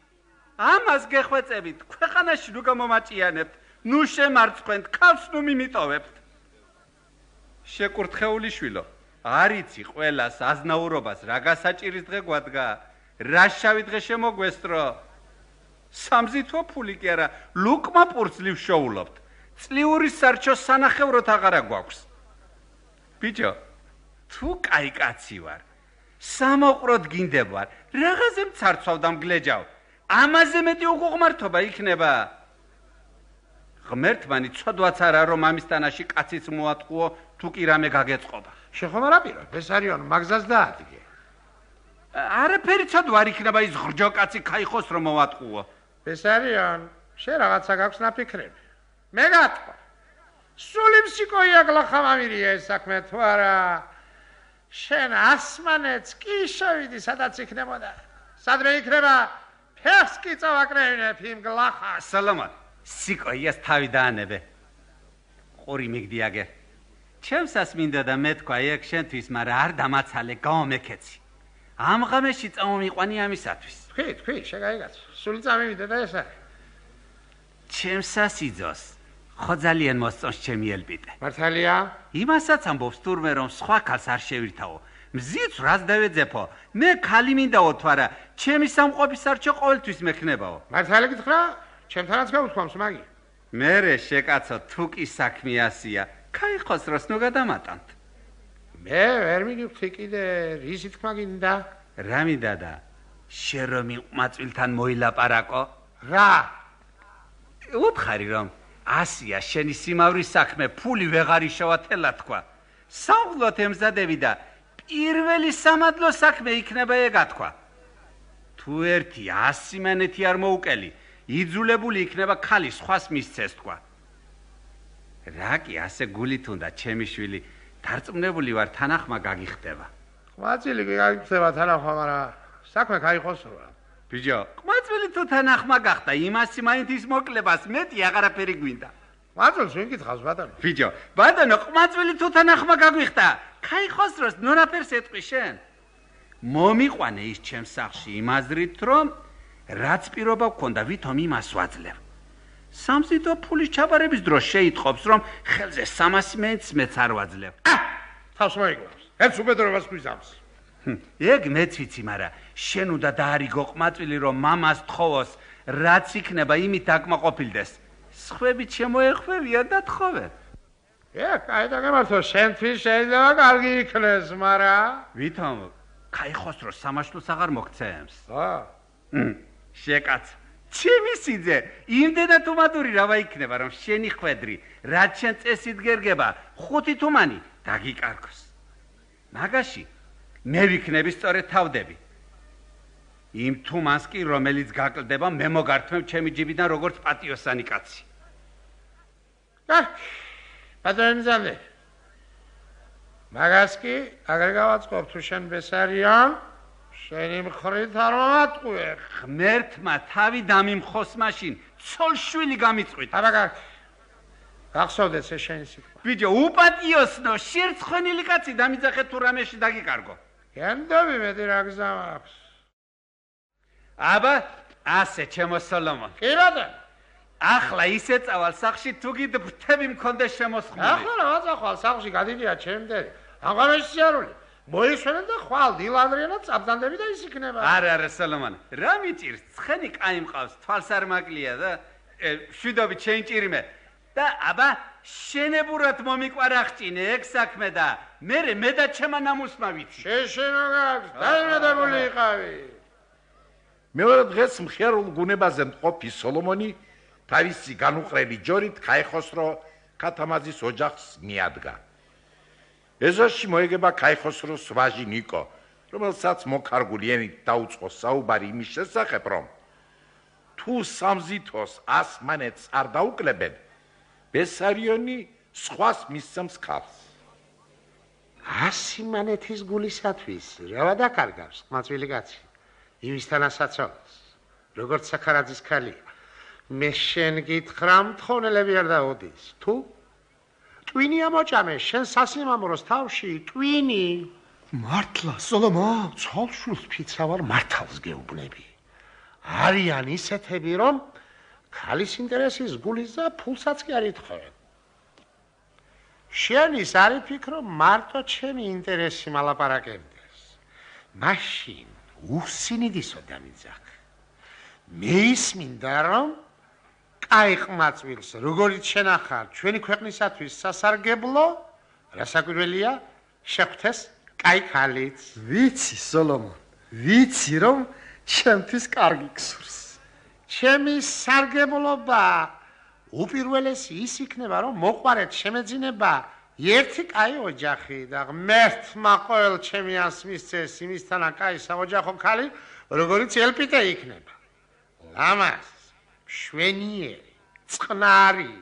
ამას გეხვეწებით, ქვეყანაში ნუ გამომაჭიანებთ, ნუ შემარცხვენთ, ქავს ნუ მიმიტოვებთ. შეკურთხეული შვილო, არიცი ყველას აზნაურობას რა გასაჭირის დღე გვადგა, რა შავი დღე შემოგვესტრო. სამზითო ფული კი არა, ლუკმა პურცლივ შოულობთ. წლიური სარჩო სანახევროთ აღარა გვაქვს. ბიჭო, თუ კაი კაცი ვარ, სამოყროდ გინდებ ვარ, რაღაცე მცარცვავ და მგლეჯავ, ამაზე მეტი უღმართობა იქნება. ღმერთმანი ცოდვაც არა, რომ ამის თანაში კაციც მოატყუო, თუ კი რამე გაგეწყობა. შეხომ არ აპირო, ბესარიონ, მაგზას დაადგე. არაფერი ცოდვა არ იქნება ის ღრჯო კაცი ქაიხოს რომ მოატყუო. ბესარიონ, შენ რაღაცა გაქვს ნაფიქრები. მე გატყვა. სული მსიკოია გლახამამირია ეს საქმე თუ არა. შენ ასმანეთს კი შევიდი, სადაც იქნებოდა. სადმე იქნება, ფეხს კი წავაკრევინებ იმ გლახას. სოლომონ, სიკოიას თავი დაანებე. ყური მიგდიაგე. ჩემსაც მინდა და მეთქვა ეგ შენთვის, მაგრამ არ დამაცალე, გამომეკეცი. ამ ღამეში წამომიყვანი ამისათვის. თქვი, შეგაიგაც. სული წამივიდე და ეს არის. ჩემსას იძოს. ხო ძალიან მოსწონს ჩემი ელპიტე. მართალია? იმასაც ამბობს თურმე რომ სხვა ქალს არ შევირთავო. მზიც რას დავეძებო? მე ქალი მინდაო თუ არა, ჩემი სამყოფის არჩო ყოველთვის მექნებაო. მართალი გითხრა? ჩემთანაც გაუთქვამს მაგი. მერე შეკაცო, თუ კი საქმე ასია, ქაიხოსროს ნუ გადამატანთ. მე ვერ მიგხვდი კიდე, რისი თქმა გინდა? რა მინდა და შენ რომ მყმაწვილთან მოილაპარაკო? რა? უთხარი რომ ასია შენი სიმავრის საქმე ფული ვეღარ იშოვა თელა თქვა. სამღლოთ ემზადები და პირველი სამადლო საქმე იქნება ეგა თქვა. თუ ერთი 100 მანეთი არ მოუკელი, იძულებული იქნება ქალი სხვას მისცეს თქვა. რა კი ასე გულით უნდა ჩემი შვილი, დარწმუნებული ვარ თანახმა გაგიხდება. ყმაწვილი კი გაგიხდება თანახმა, მაგრამ საქმე ქაიხოსროა. ბიჭო, ყმაწვილი თუ თანახმა გახდა, იმასი მაინც ის მოკლებას მეტი აღარაფერი გვინდა. ყმაწვილს ვინ გითხავს ბატონო? ბიჭო, ბატონო, ყმაწვილი თუ თანახმა გაგვიხდა, ქაიხოსროს ნორაფერს ეტყვი შენ. მომიყვანე ის ჩემს სახლში იმაზრით, რომ რაც პირობა გქონდა, ვითომ იმას ვაძლევ. სამზითო ფულის ჩაბარების დროს შეიტყობს, რომ ხელზე 300 მეც მეც არ ვაძლევ. თავს მოიგავს. ერთ უბედრობას გვიზამს. ეგ მეც ვიცი, მაგრამ შენ უნდა დაარიგო ყმაწვილი, რომ მამას თხოვოს, რაც იქნება, იმით აკმაყოფილდეს. სხვებით შემოეხვევია და თხოვებ. კაი და გემართო, შენთვის შეიძლება კარგი იქნეს, მაგრამ ვითომ ქაიხოსროს სამაშლოს აღარ მოგცემს. აა შეკაც, ჩემი სიძე, იმდენად უმადური რა ვაიქნება, რომ შენი ხვედრი, რაც შენ წესით გერგება, 5 თუმანი დაგიკარგოს. მაგაში მე ვიქნები სწორედ თავდები. იმ თუმანს კი, რომელიც გაკლდება, მე მოგართმევ ჩემი ჯიბიდან როგორც პატიოსანი კაცი. პატრონიზანე. მაგას კი აგერ გავაწყობ თუ შენ ბესარიან, შენი მხრით არ მომატყუე. ღმერთმა თავი დამიმხოს მაშინ, ცოლშვილი გამიწვით. აბა გახსოვდეს ეს შენი სიტყვა. ბიჭო, უპატიოსნო, შერცხვენილი კაცი დამიძახე თუ რამეში დაგიკარგო. გენდები მეტი რა გზა აქვს. აბა, ასე ჩემო სოლომონ. კი ბატონო. ახლა ისე წავალ სახში თუ გიდფრთები მქონდეს შემოსხმული. ახლა რა წახვალ სახში გადიდია ჩემდე. აღამეში სიარული. მოისვენენ და ხვალ დილადრიანად წაბდანდები და ის იქნება. არა, სოლომონ. რა მიჭირს? ცხენი კაი მყავს, თვალს არ მაკლია და შვიდობით შეინჭირიმე. და აბა შენებურად მომიყვარახჭინე ეგ საქმე და მე და ჩემა ნამუსმა ვიცი. შეშინო გაქვს, დაიმედებული იყავი. მეორე დღეს მხიარულ გუნებაზე მყოფი სოლომონი თავისი განუყრელი ჯორით ქაიხოსრო ქათამაძის ოჯახს მიადგა. ეზოში მოეგება ქაიხოსროს ვაჟი ნიკო, რომელსაც მოქარგული ენით დაუწყო საუბარი იმის შესახებ, რომ თუ სამზითოს ასმანეთს არ დაუკლებენ, ბესარიონი სხვას მისცემს ქალს. ასიმანეთის გულისათვის რა დაკარგავს, ხმაწვილი კაცი. იმისთანასაც როგორც საქარაძის ქალია. მე შენ გითხრა მთხოვნელები არ დაუდის. თუ ტვინია მოჭამე შენ სასიმამროს თავში, ტვინი. მართლა, სოლომო, ცოლშვილს ფიცავარ მართალს გეუბნები. არიან ისეთები, რომ ქალის ინტერესის გულის და ფულსაც კი არ ითხოვენ. შენის არ იფიქრო მარტო ჩემი ინტერესი მალაპარაკებდეს. მაშინ უსინიდისო დამიძახ. მე ისმინდა რომ კაი ყმაწვილს როგორიც შენახარ ჩვენი ქვეყნისათვის სასარგებლო, რასაკვირველია შეხვდეს კაი ქალიც. ვიცი, სოლომონ, ვიცი რომ ჩემთვის კარგი გსურს. ჩემი სარგებლობა უპირველესი ის იქნება, რომ მოყვარეთ შემეძინება ერთი კაი ოჯახი და ღმერთმა ყოველ ჩემი ას მისცეს იმისთანა კაი საოჯახო ქალი, როგორც ელპიტე იქნება. ლამას, შვენიერი, წყნარი,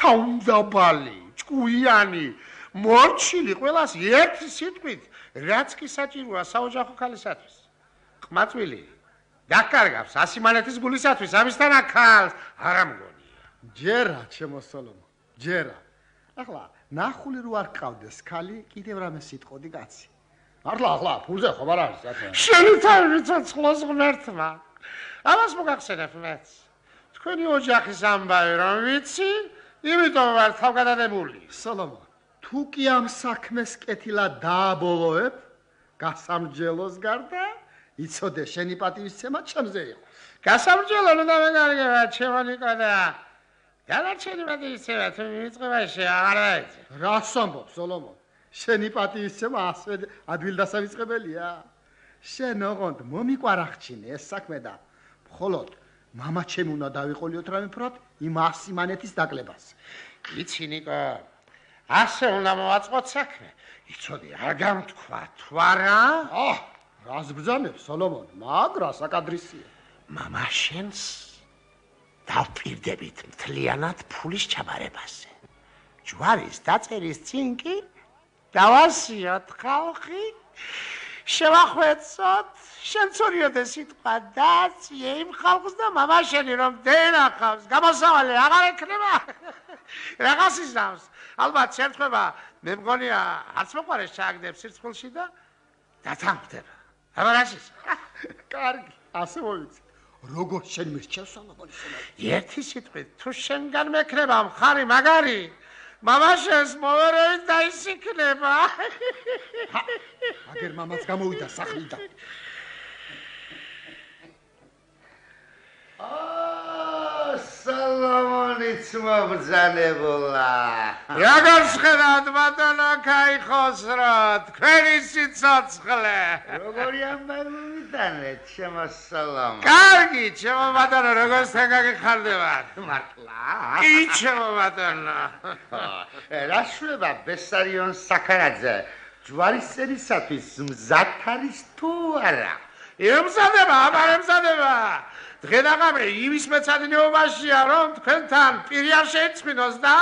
თავმდაბალი, ჭკუიანი, მორჩილი ყველას ერთი სიტყვით, რაც კი საჭიროა საოჯახო ქალისათვის. ყმაწვილი დაკარგავს ასიმანეთის გულისათვის ამისთანა ქალს არ ამგონია. ჯერა, ჩემო სოლომო, ჯერა. ახლა ნახული რო არ ყავდეს ქალი, კიდევ რამე სიტყოდი კაცი. ახლა ფულზე ხომ არ არის რა. შენი თავი ვიცოცხლოს ღმერთმა. ამას მოგახსენებ მეც. თქვენი ოჯახის ამბავი რომ ვიცი, იმიტომ ვარ თავგადადებული. სოლომო, თუ კი ამ საქმეს კეთილად დააბოლოებ, გასამჯელოს გარდა, იცოდე შენი პატივისცემა ჩემზე იყო. გასამჯელო უნდა მეგარგება ჩემო ნიკო და დანარჩენი პატივისცემა თუ მიწყებაში აღარ დაეცე. რას ამბობ, სოლომო? შენი პატივისცემა ასე ადგილდასავიწყებელია. შენ ოღონდ მომიყვარახჩინე ეს საქმე და მხოლოდ მამა ჩემი უნდა დავიყოლიოთ რამეფრად იმ ასიმანეთის დაკლებას. იცი ნიკო, ასე უნდა მოვაწყოთ საქმე. იცოდი, არ გამთქვა თუ არა? რას ბრძანებ, სოლომონ, მაგრა საკადრისია. მამა შენს დავპირდებით მთლიანად ფულის ჩაბარებაზე. ჯვარის დაწერის წინ კი დავასიოთ ხალხი, შევახვეწოთ, შენ წორიოდე სიტყვა დაწიე იმ ხალხს და მამა შენი რომ დენახავს, გამოსავალი აღარ ექნება. რაღაც ისავს, ალბათ შეთქება, მე მგონია არც მოყარეს ჩააგდებს სირცხულში და დათანხმდება. აბა რაშიც? კარგი, ასე მოვიცი. როგორ შენ მირჩევ სოლომონი? ერთი სიტყვით, თუ შენგან მექნება მხარი მაგარი, მამა შენს მოვერევით დაისიქნება. აგერ მამაც გამოვიდა სახლიდან. სოლომონიც მობრძანებულა. როგორ შეხებათ ბატონო ქაიხოსრო, თქვენი სიცოცხლე. როგორი ამბავი მიტანე ჩემო სოლომონ. კარგი, ჩემო ბატონო, როგორ შეგაგიხარდებათ? მართლა? კი, ჩემო ბატონო. რაშუება ბესარიონ საქარაძე, ჯვარისწერისათვის მზად არის თუ არა? ემზადება, აბა ემზადება. დღე-დაღამე იმის მეცადინეობაშია, რომ თქვენთან პირი არ შეეწმინოს და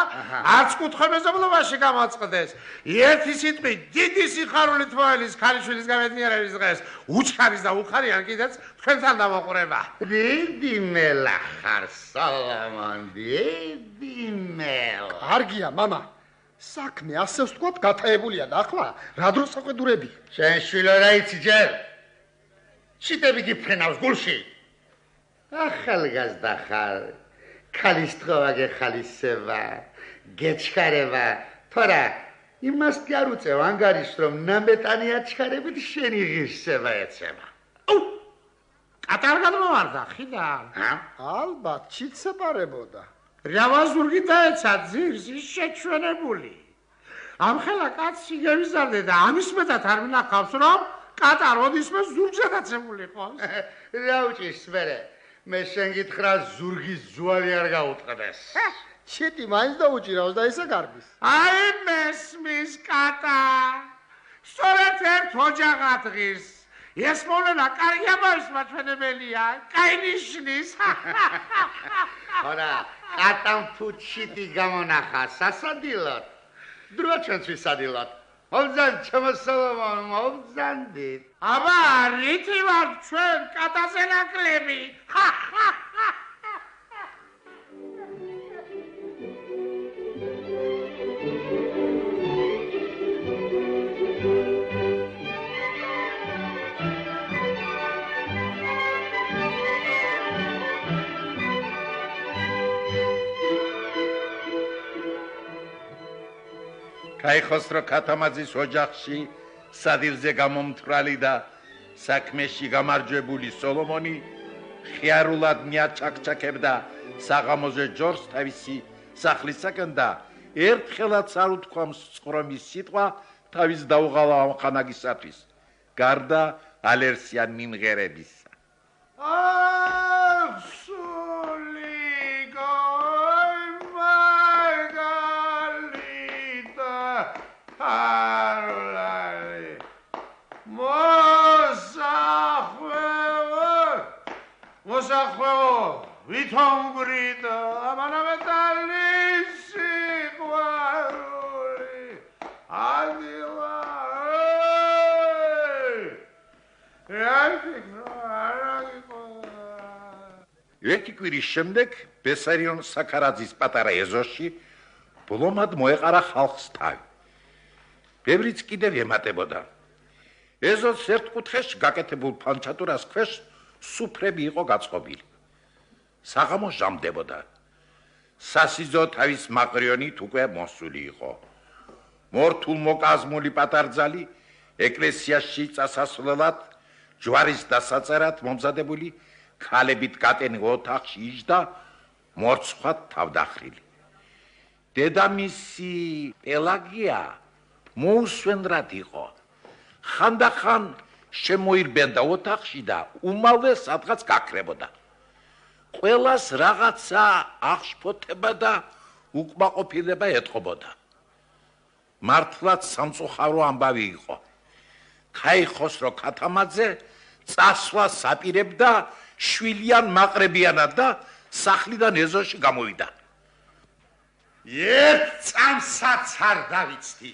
არც კუთხემეზობლობაში გამოწყდეს. ერთი სიტყვით დიდი სიხარულით მოელის ქალიშვილის გამეცნიერების დღეს. უჩქარის და უხარიან კიდეც თქვენთან დამოყრება. დიდი მელა ხარ, სოლომონ, დიდი მელა. კარგია, მამა. საქმე ასე ვთქვათ, გათაებულია და ახლა რა დროს საყვედურები? შენ შვილო რა იცი ჯერ? ჩიტები გიფრენავს გულში. ახალგაზრდა ხარ, ქალის თხოვა გეხალისება, გეჩქარება, თორა იმას კი არ უწევ ანგარიშს, რომ ნამეტანი აჩქარებით შენი ღირსება ეცემა. კატარგად მოვარდა, ხიდან? ალბათ, ჩიცეპარებოდა. რავა ზურგი დაეცა ძირს, ის შეჩვენებული. ამხელა კაცი გევიზარდე და ამის მეტად არ მინახავს, რომ კატარ ოდისმე ზურგზე დაცემული იყოს. რა უჭირს მერე? მე შენ გითხრა ზურგის ძვალი არ გაუტყდეს. ჩიტი მაინც დაუჭირავს და ისე გარბის. აი მესმის კატა. სწორედ ერთ ოჯახად ღირს. ეს მოვლენა კარგი ამბავის მაჩვენებელია, კაი ნიშნის. ხარა, კატამ თუ ჩიტი გამონახა სასადილოდ. დროა ჩვენც ვისადილოთ. მოვძან ჩემო სოლომონ, მოვძანდით. აბა, რითი ვარ ჩვენ კატაზე ნაკლები? კაიხოსრო ქათამაძის ოჯახში სადილზე გამომთვრალი და საქმეში გამარჯვებული სოლომონი ხიარულად მიაჩაკჩაკებდა საღამოზე ჯორს თავისი სახლისაგან და ერთხელაც არ უთქვამს წყრომის სიტყვა თავის დაუღალა ამხანაგისათვის გარდა ალერსიან მიმღერებისა. მოსახვეო, ვითომ გრიდა, ამანამეტალისი ყვარული, ადილა, ერთი კვირის შემდეგ ბესარიონ საქარაძის პატარა ეზოში ბლომად მოეყარა ხალხს თავი. ბევრიც კიდევ ემატებოდა. ეზოს ერთ კუთხეში გაკეთებულ ფანჩატურას ქვეშ სუფრები იყო გაწყობილი. საღამო ჟამდებოდა. სასიძო თავის მაყრიონით უკვე მოსული იყო. მორთულ მოკაზმული პატარძალი ეკლესიაში წასასვლელად ჯვარის დასაწერად მომზადებული ქალებით გატენილ ოთახში იჯდა მორცხვად თავდახრილი. დედამისი პელაგია მოუსვენრად იყო. ხანდახან შემოირბენდა ოთახში და უმალვე სადღაც გაქრებოდა. ყველას რაღაცა აღშფოთება და უკმაყოფილება ეტყობოდა. მართლაც სამწუხარო ამბავი იყო. კაიხოსრო ქათამაძე წასვლას აპირებდა შვილიან მაყრებიანად და სახლიდან ეზოში გამოვიდა. ერთ წამსაც არ დავიცდი.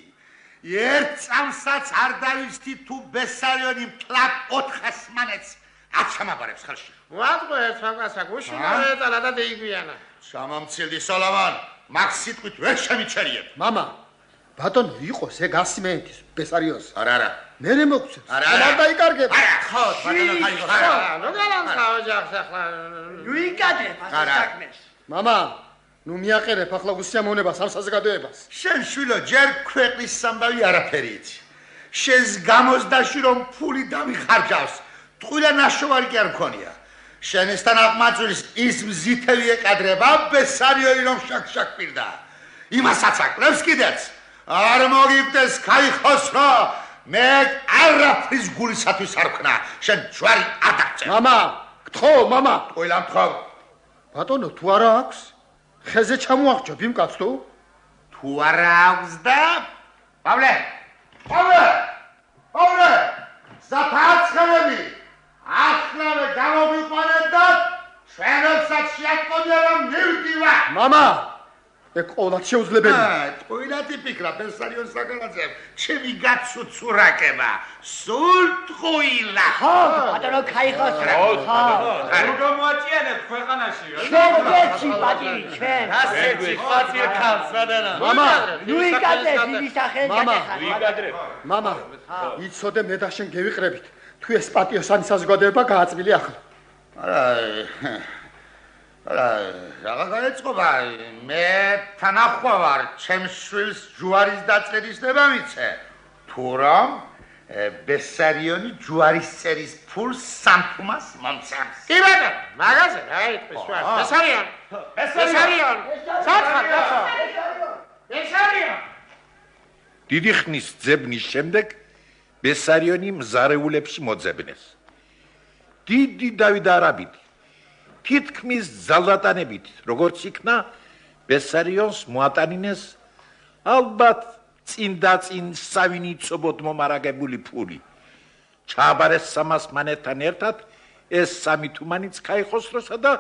ერთ წამსაც არ დავიცდი თუ ბესარიონი მთლად 400 მანეთს არ ჩამაბარებს ხელში. ვატყო ერთ ფაკასა გუშინო ეტალა და დაიგვიანა. ჩამომცილდი სოლომონ, მაგ სიტყვით ვერ შემიჩერიებ. მამა, ბატონო იყოს ეგ 100 მეეთის ბესარიონს. არა. მერე მოგცემს. არა. არ დაიკარგებ. ხო, ბატონო, კაიხოს. ნუ გალანსა ოჯახს ახლა. ვიკადებ ასე საქმეს. მამა, ნუ მიაყერებ ახლა გუსიამოვნებას ამ საზოგადოებას. შენ შვილო ჯერ ქვეყნის სამბავი არაფერი იცი. შენს გამოსდაში რომ ფული დამიხარჯავს, ტყუილა ნაშოვარი კი არ მქონია. შენესთან აღმაწვილის ის მზითები ეკადრება ბესარიონი რომ შაქ-შაქ პირდა. იმასაც აკლებს კიდეც. არ მოგიგდეს კაიხოსრო, მე არაფრის გულისათვის არ ვქნა. შენ ჯვარი არ დაგწე. მამა, გთხოვ, მამა. ყველა მთხოვ. ბატონო, თუ არა აქვს, ხეზე ჩამოახჭო იმ კაცს თუ? თუ არა აქვს და პავლე! საფაცხელები! ახლა გამომიყვანეთ და ჩვენებსაც შეატყობია რომ მივდივა. მამა, ეგ ყოველად შეუძლებელი. ტყუილად იფიქრა ბესარიონ საკანაძე. ჩემი გაცუცურაკება. სულ ტყუილა. ბატონო ქაიხოს რა. როგორ მოაჭიანებ ქვეყანაში? შეგეცი პატივი ჩვენ. ასეთი ხალხი ქალს ვადანა. მამა, ლუიკადე დიდი სახელი ვიგადრებ. მამა, იცოდე მე და შენ გევიყრებით. თუ ეს პატიოსანი საზოგადოება გააწმილი ახლა. არა, რაღა გაეწყობა? მე თანახვა ვარ, ჩემს შვილს ჯუარის დაწყების ნება მიცე. თუ რომ ბესარიონი ჯუარის წერის ფულს სამთუმას მომცემს. კი ბატონო, მაგაზე რა იტყვის ვარ? ბესარიონ. სათხარ კაცო. ბესარიონ. დიდი ხნის ძებნის შემდეგ ბესარიონი მზარეულებში მოძებნეს. დიდი დავით არაბიდი თითქმის ძალდატანებით, როგორც იქნა, ბესარიონს მოატანინეს ალბათ წინ სავინიცობოდ მომარაგებული ფული. ჩააბარეს სამას მანეთთან ერთად ეს სამი თუმანიც ქაიხოსროსა და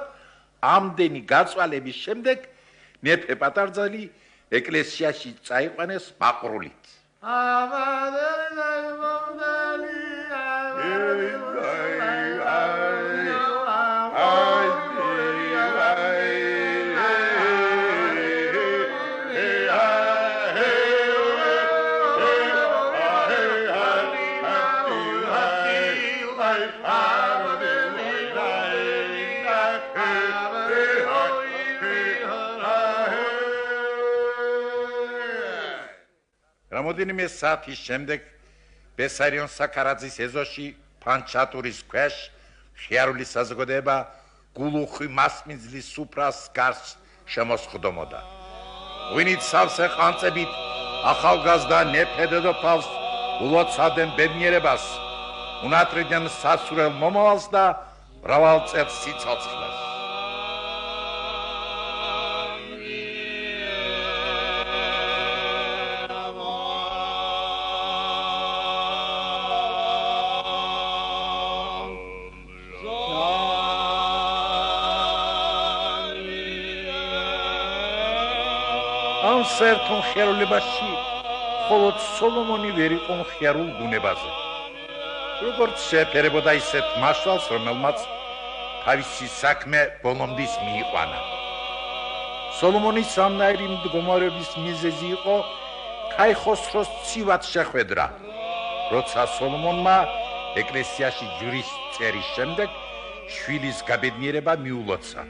ამდენი გაწვალების შემდეგ მეფე პატარძალი ეკლესიაში წაიყვანეს მაყრულით. რამოდენიმე საათის შემდეგ ბესარიონ საკარაძის ეზოში ფანჩატურის ქვეშ ხიარული საზოგადოება გულუხვი მასმიძლის სუფრას გარს შემოსხდომოდა. ვინიც სავსე ყანწებით ახალგაზრდა ნეფედედოფალს ულოცავდნენ ბედნიერებას, უნატრიდნენ სასურელ მომავალს და მრავალ წელს სიცოცხლეს. ამ საერთო ხიარულებაში მხოლოდ სოლომონი ვერ იყო ხიარულ ბუნებაზე. როგორც შეფერებოდა ისეთ მაშვალს, რომელმაც თავისი საქმე ბოლომდის მიიყვანა. სოლომონის ამნაირი მდგომარეობის მიზეზი იყო ქაიხოსროს ცივად შეხვედრა, როცა სოლომონმა ეკლესიაში ჯვრის წერის შემდეგ შვილის გაბედნიერება მიულოცა.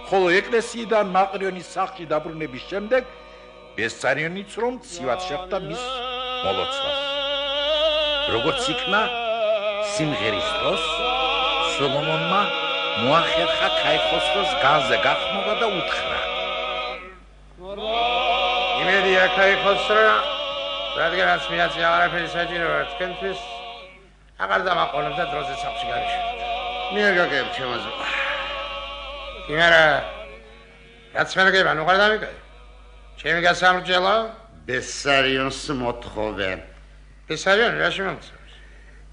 ხოლო ეკლესიიდან მაყრიონის სახლში დაბრუნების შემდეგ ბესარიონიც რომ ცივად შეხვდა მის მოლოცვას. როგორც იქნა სიმღერის დროს სოლომონმა მოახერხა ქაიხოსროს განზე გახმობა და უთხრა: იმედია ქაიხოსრო, რადგანაც მიაწია არაფერი საჭიროა თქვენთვის, აღარ დამაყოლებ და დროზე სახლში გარიშვით. მიერ გაგებ ჩემაზე. იმერა გაცმერგება ნუ ყარ დამიკაი. ჩემი გასამრჯელო ბესარიონს მოთხოვე. ბესარიონი რაში მომწევს?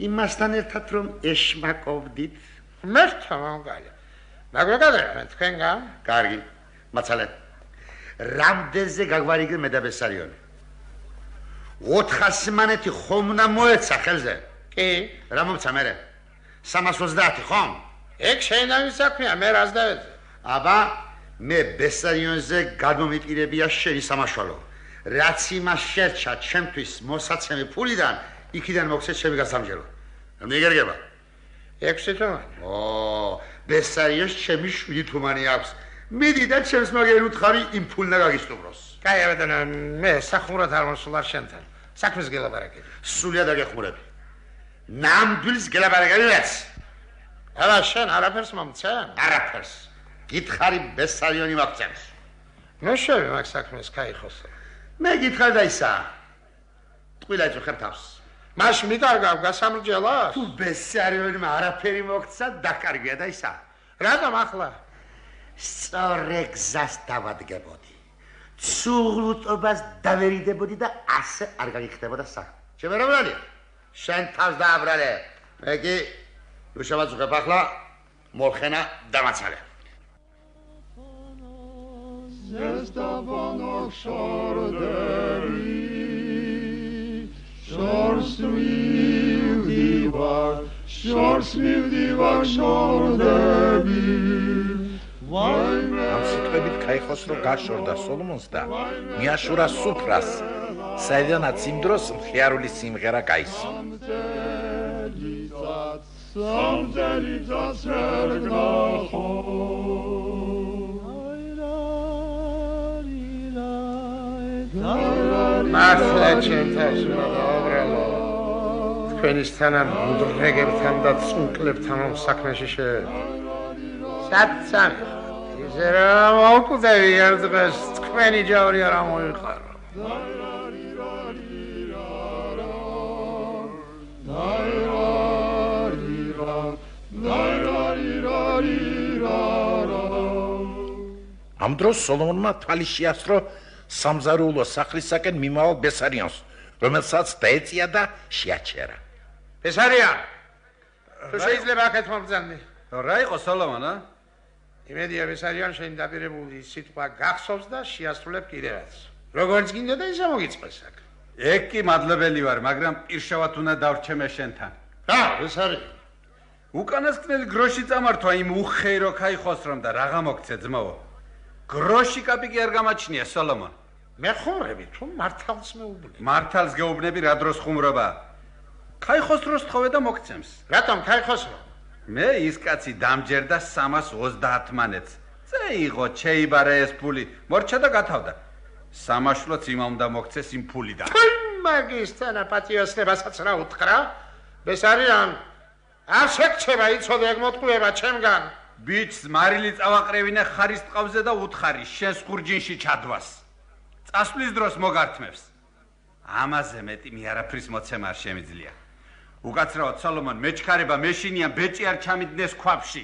იმასთან ერთად რომ ეშმაკოვდით. მერთა მომგალია. მაგრამ მე თქვენგან? კარგი. მაცალე. რამდენზე გაგვარიგე მე და ბესარიონი? 400 მანეთი ხომ უნდა მოეცა ხელზე? კი. რა მომცა მერე? 330 ხომ? ეგ შენავი საქმეა, მე რას დავეძე? აბა მე ბესარიონზე გადმომიტირებია შენი სამაშვალო. რაც იმას შერჩა ჩემთვის მოსაცემი ფულიდან, იქიდან მოგცეთ ჩემი გასამჯელო. მიგერგება? 6 თუმანი. ბესარიონს ჩემი 7 თუმანი აქვს. მიდი და ჩემს მაგერ უთხარი იმ ფულნა გაგისტუმროს. კაი, ბატონო, მე სახმურად არ მოსულარ შენთან. საქმეს გელაპარაკები. სულიად აგეხმურები. ნამდვილს გელაპარაკები მეც. აბა შენ არაფერს მომცემ? არაფერს. გითხარი ბესარიონი მაგცემს. მე შევი მაგ საქმეს ქაიხოსრო. მე გითხარ და ისა. ტყუილა იწუხებ თავს. მას მიკარგავ გასამრჯელას? თუ ბესარიონმა არაფერი მოგცა, დაკარგია და ისა. რატომ ახლა? სწორე გზას დავადგებოდი. ცუღლუტობას დავერიდებოდი და ასე არ გაგიხდებოდა საქმე. შემერობლადია. შენ თავს დააბრალე. მე კი უშავაწუხებ ახლა მოლხენა დამაცალე. Zestabanok şordevi, şorsmivdivar şordevi. ამ სიტყვებით კაიხოს რომ გაშორდა სოლომონს და მიაშურა სუფრას, საიდანაც იმ დროს მხიარული სიმღერა გაისმა. მართლა ჩემთან დააბრალო. თქვენისთანა მუდრეგებთან და წუნკლებთან ამ საქმეში საცამ ისე რომ მოვკვდები ერთ დღეს თქვენი ჯავრი არ მოიყარო. ამ დროს სოლომონმა თვალი შეასწრო სამზარეულო სახლისაკენ მიმავალ ბესარიანს, რომელსაც დაეწია და შეაჩერა. ბესარიან, თუ შეიძლება აქეთ მომბრძანდი. რა იყო სოლომონა? იმედია ბესარიან შენ დაპირებული სიტყვა გახსოვს და შეასრულებ კიდევაც. როგორც გინდა და ისე მოგიწყეს აქ. ეგ კი მადლებელი ვარ, მაგრამ პირშავად უნდა დავრჩემე შენთან. რა, ბესარიან? უკანასკნელი გროში წამართვა იმ უხეირო კაიხოს რომ და რაღა მოგცე ძმაო. გროში კაპიკი არ გამაჩნია სოლომონ. მე ხუმრები თუ მართალს მეუბნები. მართალს გეუბნები რა დროს ხუმრობა? კაიხოს დროს თხოვე და მოგცემს. რატომ კაიხოს რო? მე ის კაცი დამჯერდა 330 მანეთს. წეიღო, შეიბარა ეს ფული, მორჩა და გათავდა. სამაშლოც იმამ უნდა მოგცეს იმ ფულიდან. მაგისთანა პატიოსნებასაც რა უთხრა? ბესარიან, არ შეგჩება იცოდე ეგ მოტყუება ჩემგან. ბიჭს მარილი წავაყრევინე ხარის ტყავზე და უთხარი შენს ხურჯინში ჩადვას. წასვლის დროს მოგართმევს. ამაზე მეტი მე არაფრის მოცემა არ შემიძლია. უკაცრავად სოლომონ, მეჩქარება მეშინია ბეჭი არ ჩამიდგნეს ქვაბში.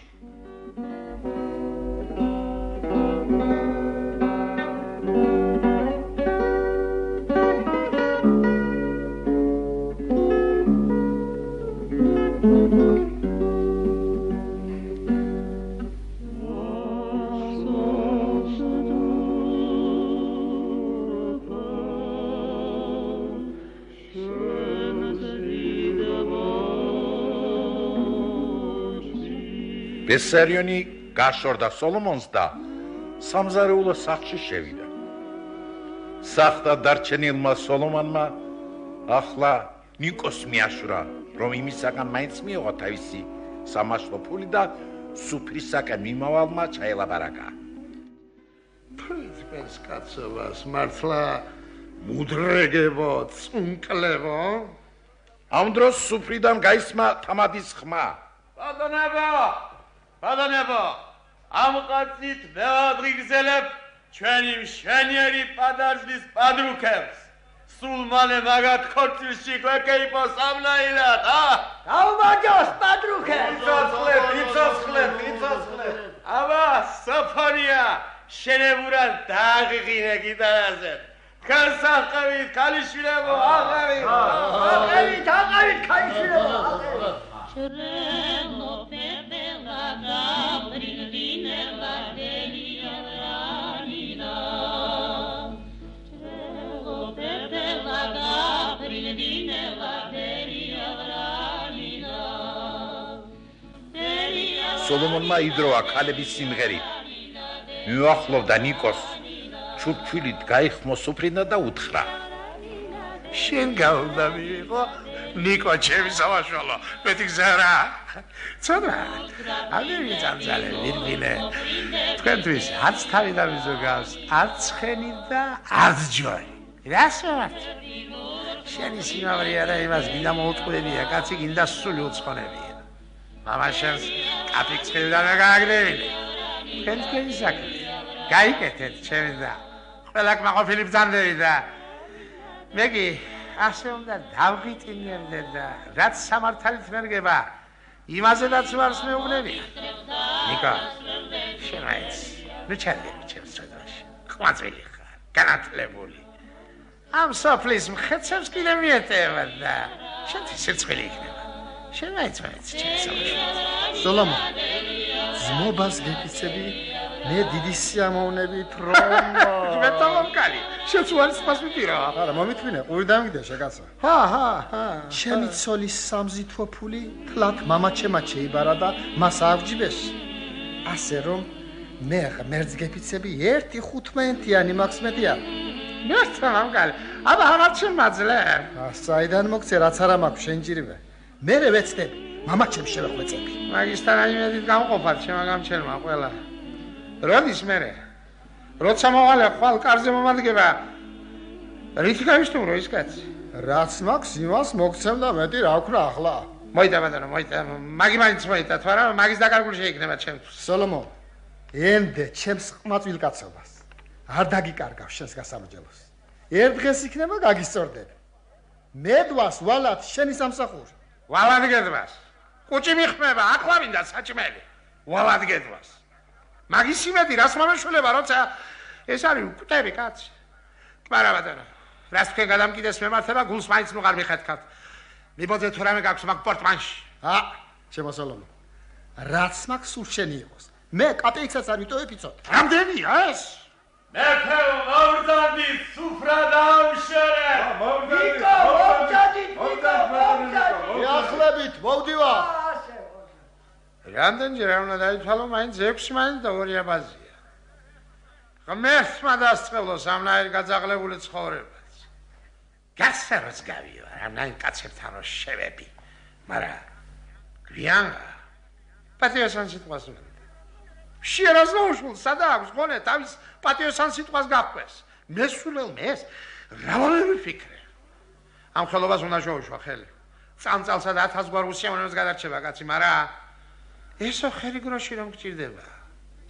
ბესარიონი გაშორდა სოლომონს და სამზარეულო სახლში შევიდა. სახთა დარჩენილმა სოლომონმა ახლა ნიკოს მიაშურა, რომ იმისაგან მაინც მიიღო თავისი სამაშლო ფული და სუფრისაკენ მიმავალმა ჩაელაპარაკა. პრინციპის კაცობას მართლა მუდრეგებო, წუნკლებო. ამ დროს სუფრიდან გაისმა თამადის ხმა. ბადანებო, ამ ყაცით მეადრიგზელებ ჩვენი მშვენიერი პადარძლის პადრუქებს. სულ მალე მაგათ ქორწილში გვეკეიფოს ამნაირად, გაუმარჯოს პადრუქებს. იცოცხლებ. აბა, საფარია, შენებურად დააღიღინე გიტარაზე. განსახყევით, ქალიშვილებო, აღავით. აყევით, ქალიშვილებო, აღევით. სოლომონმა იდროა ქალების სიმღერით. მიუახლოვდა ნიკოს, ჩურჩულით გაიხმო სუფრიდან და უთხრა. შენ გაუნდა მიიღო ნიკო ჩემი სამაშველო, მეტი გზა რა. ცოტა, ამერი ძანძალე ვირგილე. თქვენთვის არც თავი დამიზოგავს, არც ხენი და არც ჯორი. რასვათ? შენი სიმავრია და იმას გინდა მოუწყვილებია, კაცი გინდა სული უცხონებია. მამა შენს კაპიკციდან გააგდევინე. თქვენი საქმეა. გაიკეთეთ ჩემი და ყველა კმაყოფილი ბრძანდები და მე კი ასე უნდა დავღიტინებდე და რაც სამართალით მერგება, იმაზედაც ვარს მეუბნებიან. ნიკა, შენ აიც, ნუ ჩადები ჩემს წოდაში. ყვაწვილი ხარ, განათლებული. ამ სოფლის მხეცებს კიდე მიეტევა და შენთვის სირცხვილი იქნება. შენ აიც ჩემს წოდაში. სოლომონ, ზმობას გეკიცები, მე დიდი სიამოვნებით რომ მე თამამკალი, შენც უარის პასპიტირა. არა, მომითმინე, ყური დამიგდე შეკაცა. ჰა. ჩემი ცოლის სამზითვო ფული თლათ მამაჩემად შეიბარა და მას აღჯიბეს. ასე რომ მე ღმერთს გეკიცები 1.15-იანი მაქვს მეტი არ. მე თამამკალი, აბა ამათ შემაძლე. საიდან მოგცე რაც არა მაქვს შენ ჯირივე. მე ვეცდები, მამაჩემ შევეხვეწები. მაგისთან აიმედით გამყოფათ შემაგამჩელმა ყველა. როდის მერე? როცა მოვალე ხვალ კარზე მომადგება. რითი გავისტუმრო ის კაცი? რაც მაქვს იმას მოგცემ და მეტი რა ვქნა ახლა. მოიდა ბატონო, მოიდა. მაგი მაინც მოიდა, თუ არა მაგის დაკარგული შეიქნება ჩემთვის. სოლომონ, ემდე ჩემს ყმაწვილ კაცობას. არ დაგიკარგავ შენს გასამრჯელოს. ერთ დღეს იქნება გაგისწორდები. მედვას ვალად შენი სამსახური. ვალად გედვას. კუჭი მიხმება, აყვავინდა საჭმელი. ვალად გედვას. მაგის იმედი რას მომეშველება, როცა ეს არის უკტები კაცი. კმარა ბატონო, რას თქვენ გადამკიდეს მემართება, გულს მაინც ნუ არ მიხეთქავთ. მიბოძეთ თუ რამე გაქვს მაგ პორტმანში. ჩემო სოლომონ, რაც მაქვს სულ შენი იყოს. მე კაპეიქსაც არ ვიტოვებ იცოდ. რამდენია ეს? მე თეო მოვდადი სუფრა დაუშერე. ნიკო, მოვდადი. ახლებით, მოვდივარ. რამდენჯერ უნდა დაითვალო, მაინც 6 მაინც და 2 აბაზია. ღმერთმა დასწრებლოს ამნაირ გაძაღლებული ცხოვრებას. გასეროს გავივა, ამნაირ კაცებთან რო შევები. მაგრამ გვიანა პატიოსან სიტყვას უნდა. შეერაზნაუშულ სადა აქვს გონე თავის პატიოსან სიტყვას გაყვეს. მესულელ მეს რა ვიფიქრე. ამ ხელობას უნდა შოუშვა ხელი. წამწალსა და 1000 გვარ უსიამოვნებას გადარჩება კაცი, მაგრამ ესო ხელი გროში რომ გჭირდება.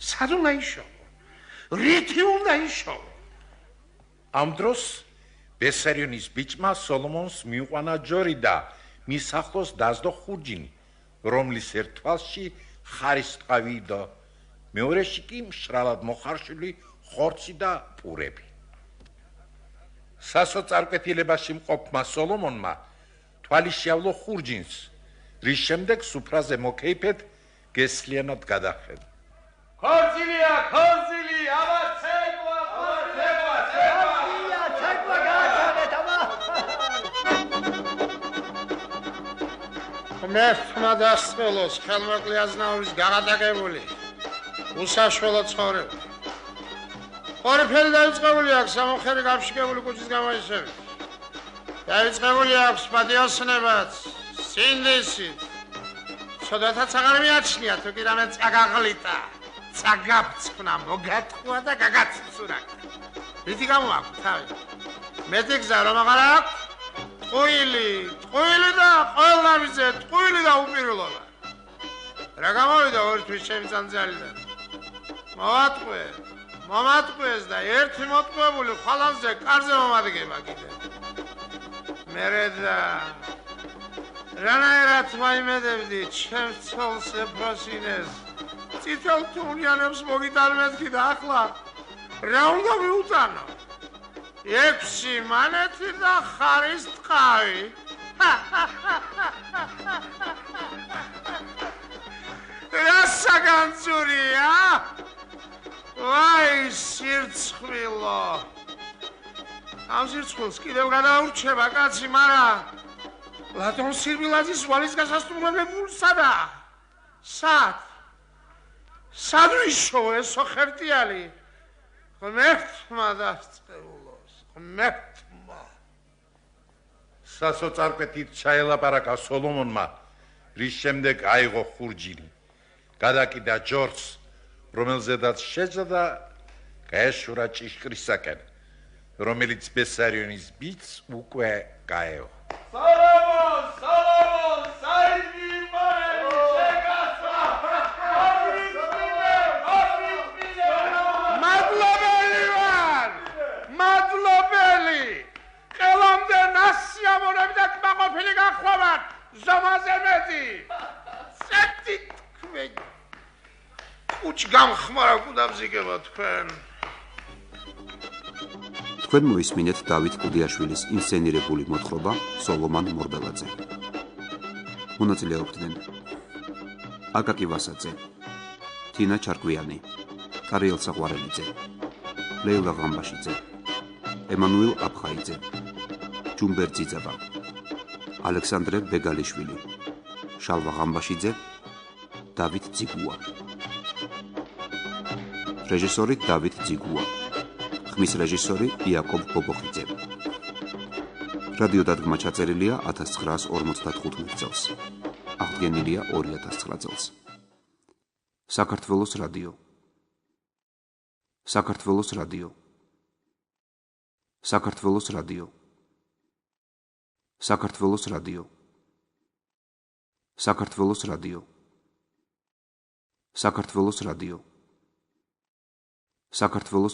სად უნდა იშოვო? რითი უნდა იშოვო? ამ დროს ბესარიონის ბიჭმა სოლომონს მიუყვანა ჯორი და მის ახლოს დასდო ხურჯინი, რომლის ერთ თვალში ხარის ტყავი და მეორეში კი მშრალად მოხარშული ხორცი და პურები. სასოწარკვეთილებაში მყოფმა სოლომონმა თვალი შეავლო ხურჯინს, რის შემდეგ სუფრაზე მოკეიფეთ გესლიანად გადახედა. ქორწილია, აბა ცეკვა, ცეკვა გააჩაღეთ, აბა. ღმერთმა დასწრებლოს ხელმოკლე აზნაურის გაღადაკებული უსაშველო ცხოვრება. ყორიფელი დაიწყებული აქვს სამოხერი გაფშიკებული კუჭის გამოისებით. დაიწყებული აქვს პატიოსნებაც, სინდისით. ცოდვათაც აღარ მიაჩნია, თუ კი რამე წაგაღლიტა, წაგაფწყვნა, მოგატყუა და გაგაციცურა. რითი გამოაქვს თავი? მეტი გზა რომ აღარ აქვს? ტყუილი და ყველა მიზე, ტყუილი და უპირველობა. რა გამოვიდა ორი თვის ჩემი წანძალიდან? მომატყუეს და ერთი მოტყუებული ხალანზე კარზე მომადგება კიდე. მერე და რანაირად მაიმედებდი ჩემს ცოლს ეფროსინეს. წითელ თუნიანებს მოგიტანმეთქი და ახლა რა უნდა მიუტანო? 6 მანეთი და ხარის ტყავი. რა საგანძურია? ვაი, სირცხვილო. ამ სირცხვილს კიდევ გადაურჩება კაცი, მაგრამ ლატონ სირბილაძის ვალის გასასტუმრებულსა და სად ვიშოვე ესო ხერტიალი? ღმერთმა დასწრებულოს, ღმერთმა. სასოწარკვეთით ჩაელაპარაკა სოლომონმა, რის შემდეგ აიღო ხურჯინი, გადაკიდა ჯორს, რომელზედაც შეჯდა და გაეშურა ჭიშკრისაკენ, რომელიც ბესარიონის ბიჭს უკვე გაეო. სოლომონ, საიდი მოერი შეგასვა. მადლობელი! ყელამდე ნასია ბზომაზე მეტი. წეთი თქვენ. უჩ გამხმარა უნდა მზიგება თქვენ. თქვენ მოისმინეთ დავით კლდიაშვილის ინსცენირებული მოთხრობა სოლომონ მორბელაძე. მონაწილეობდნენ აკაკი ვასაძე, თინა ჩარკვიანი, კარიელ საყვარელიძე, ლეილა ღამბაშიძე, ემანუელ აფხაიძე, ჯუმბერ ძიძაბა, ალექსანდრე ბეგალიშვილი, შალვა ღამბაშიძე, დავით ძიგუა. რეჟისორი დავით ძიგუა. ხმის რეჟისორი იაკობ ბობოხიძე. რადიო დადგმა ჩაწერილია 1955 წელს. აღდგენილია 2009 წელს. საქართველოს რადიო. საქართველოს რადიო. საქართველოს რადიო. საქართველოს რადიო. საქართველოს რადიო. საქართველოს რადიო. საქართველოს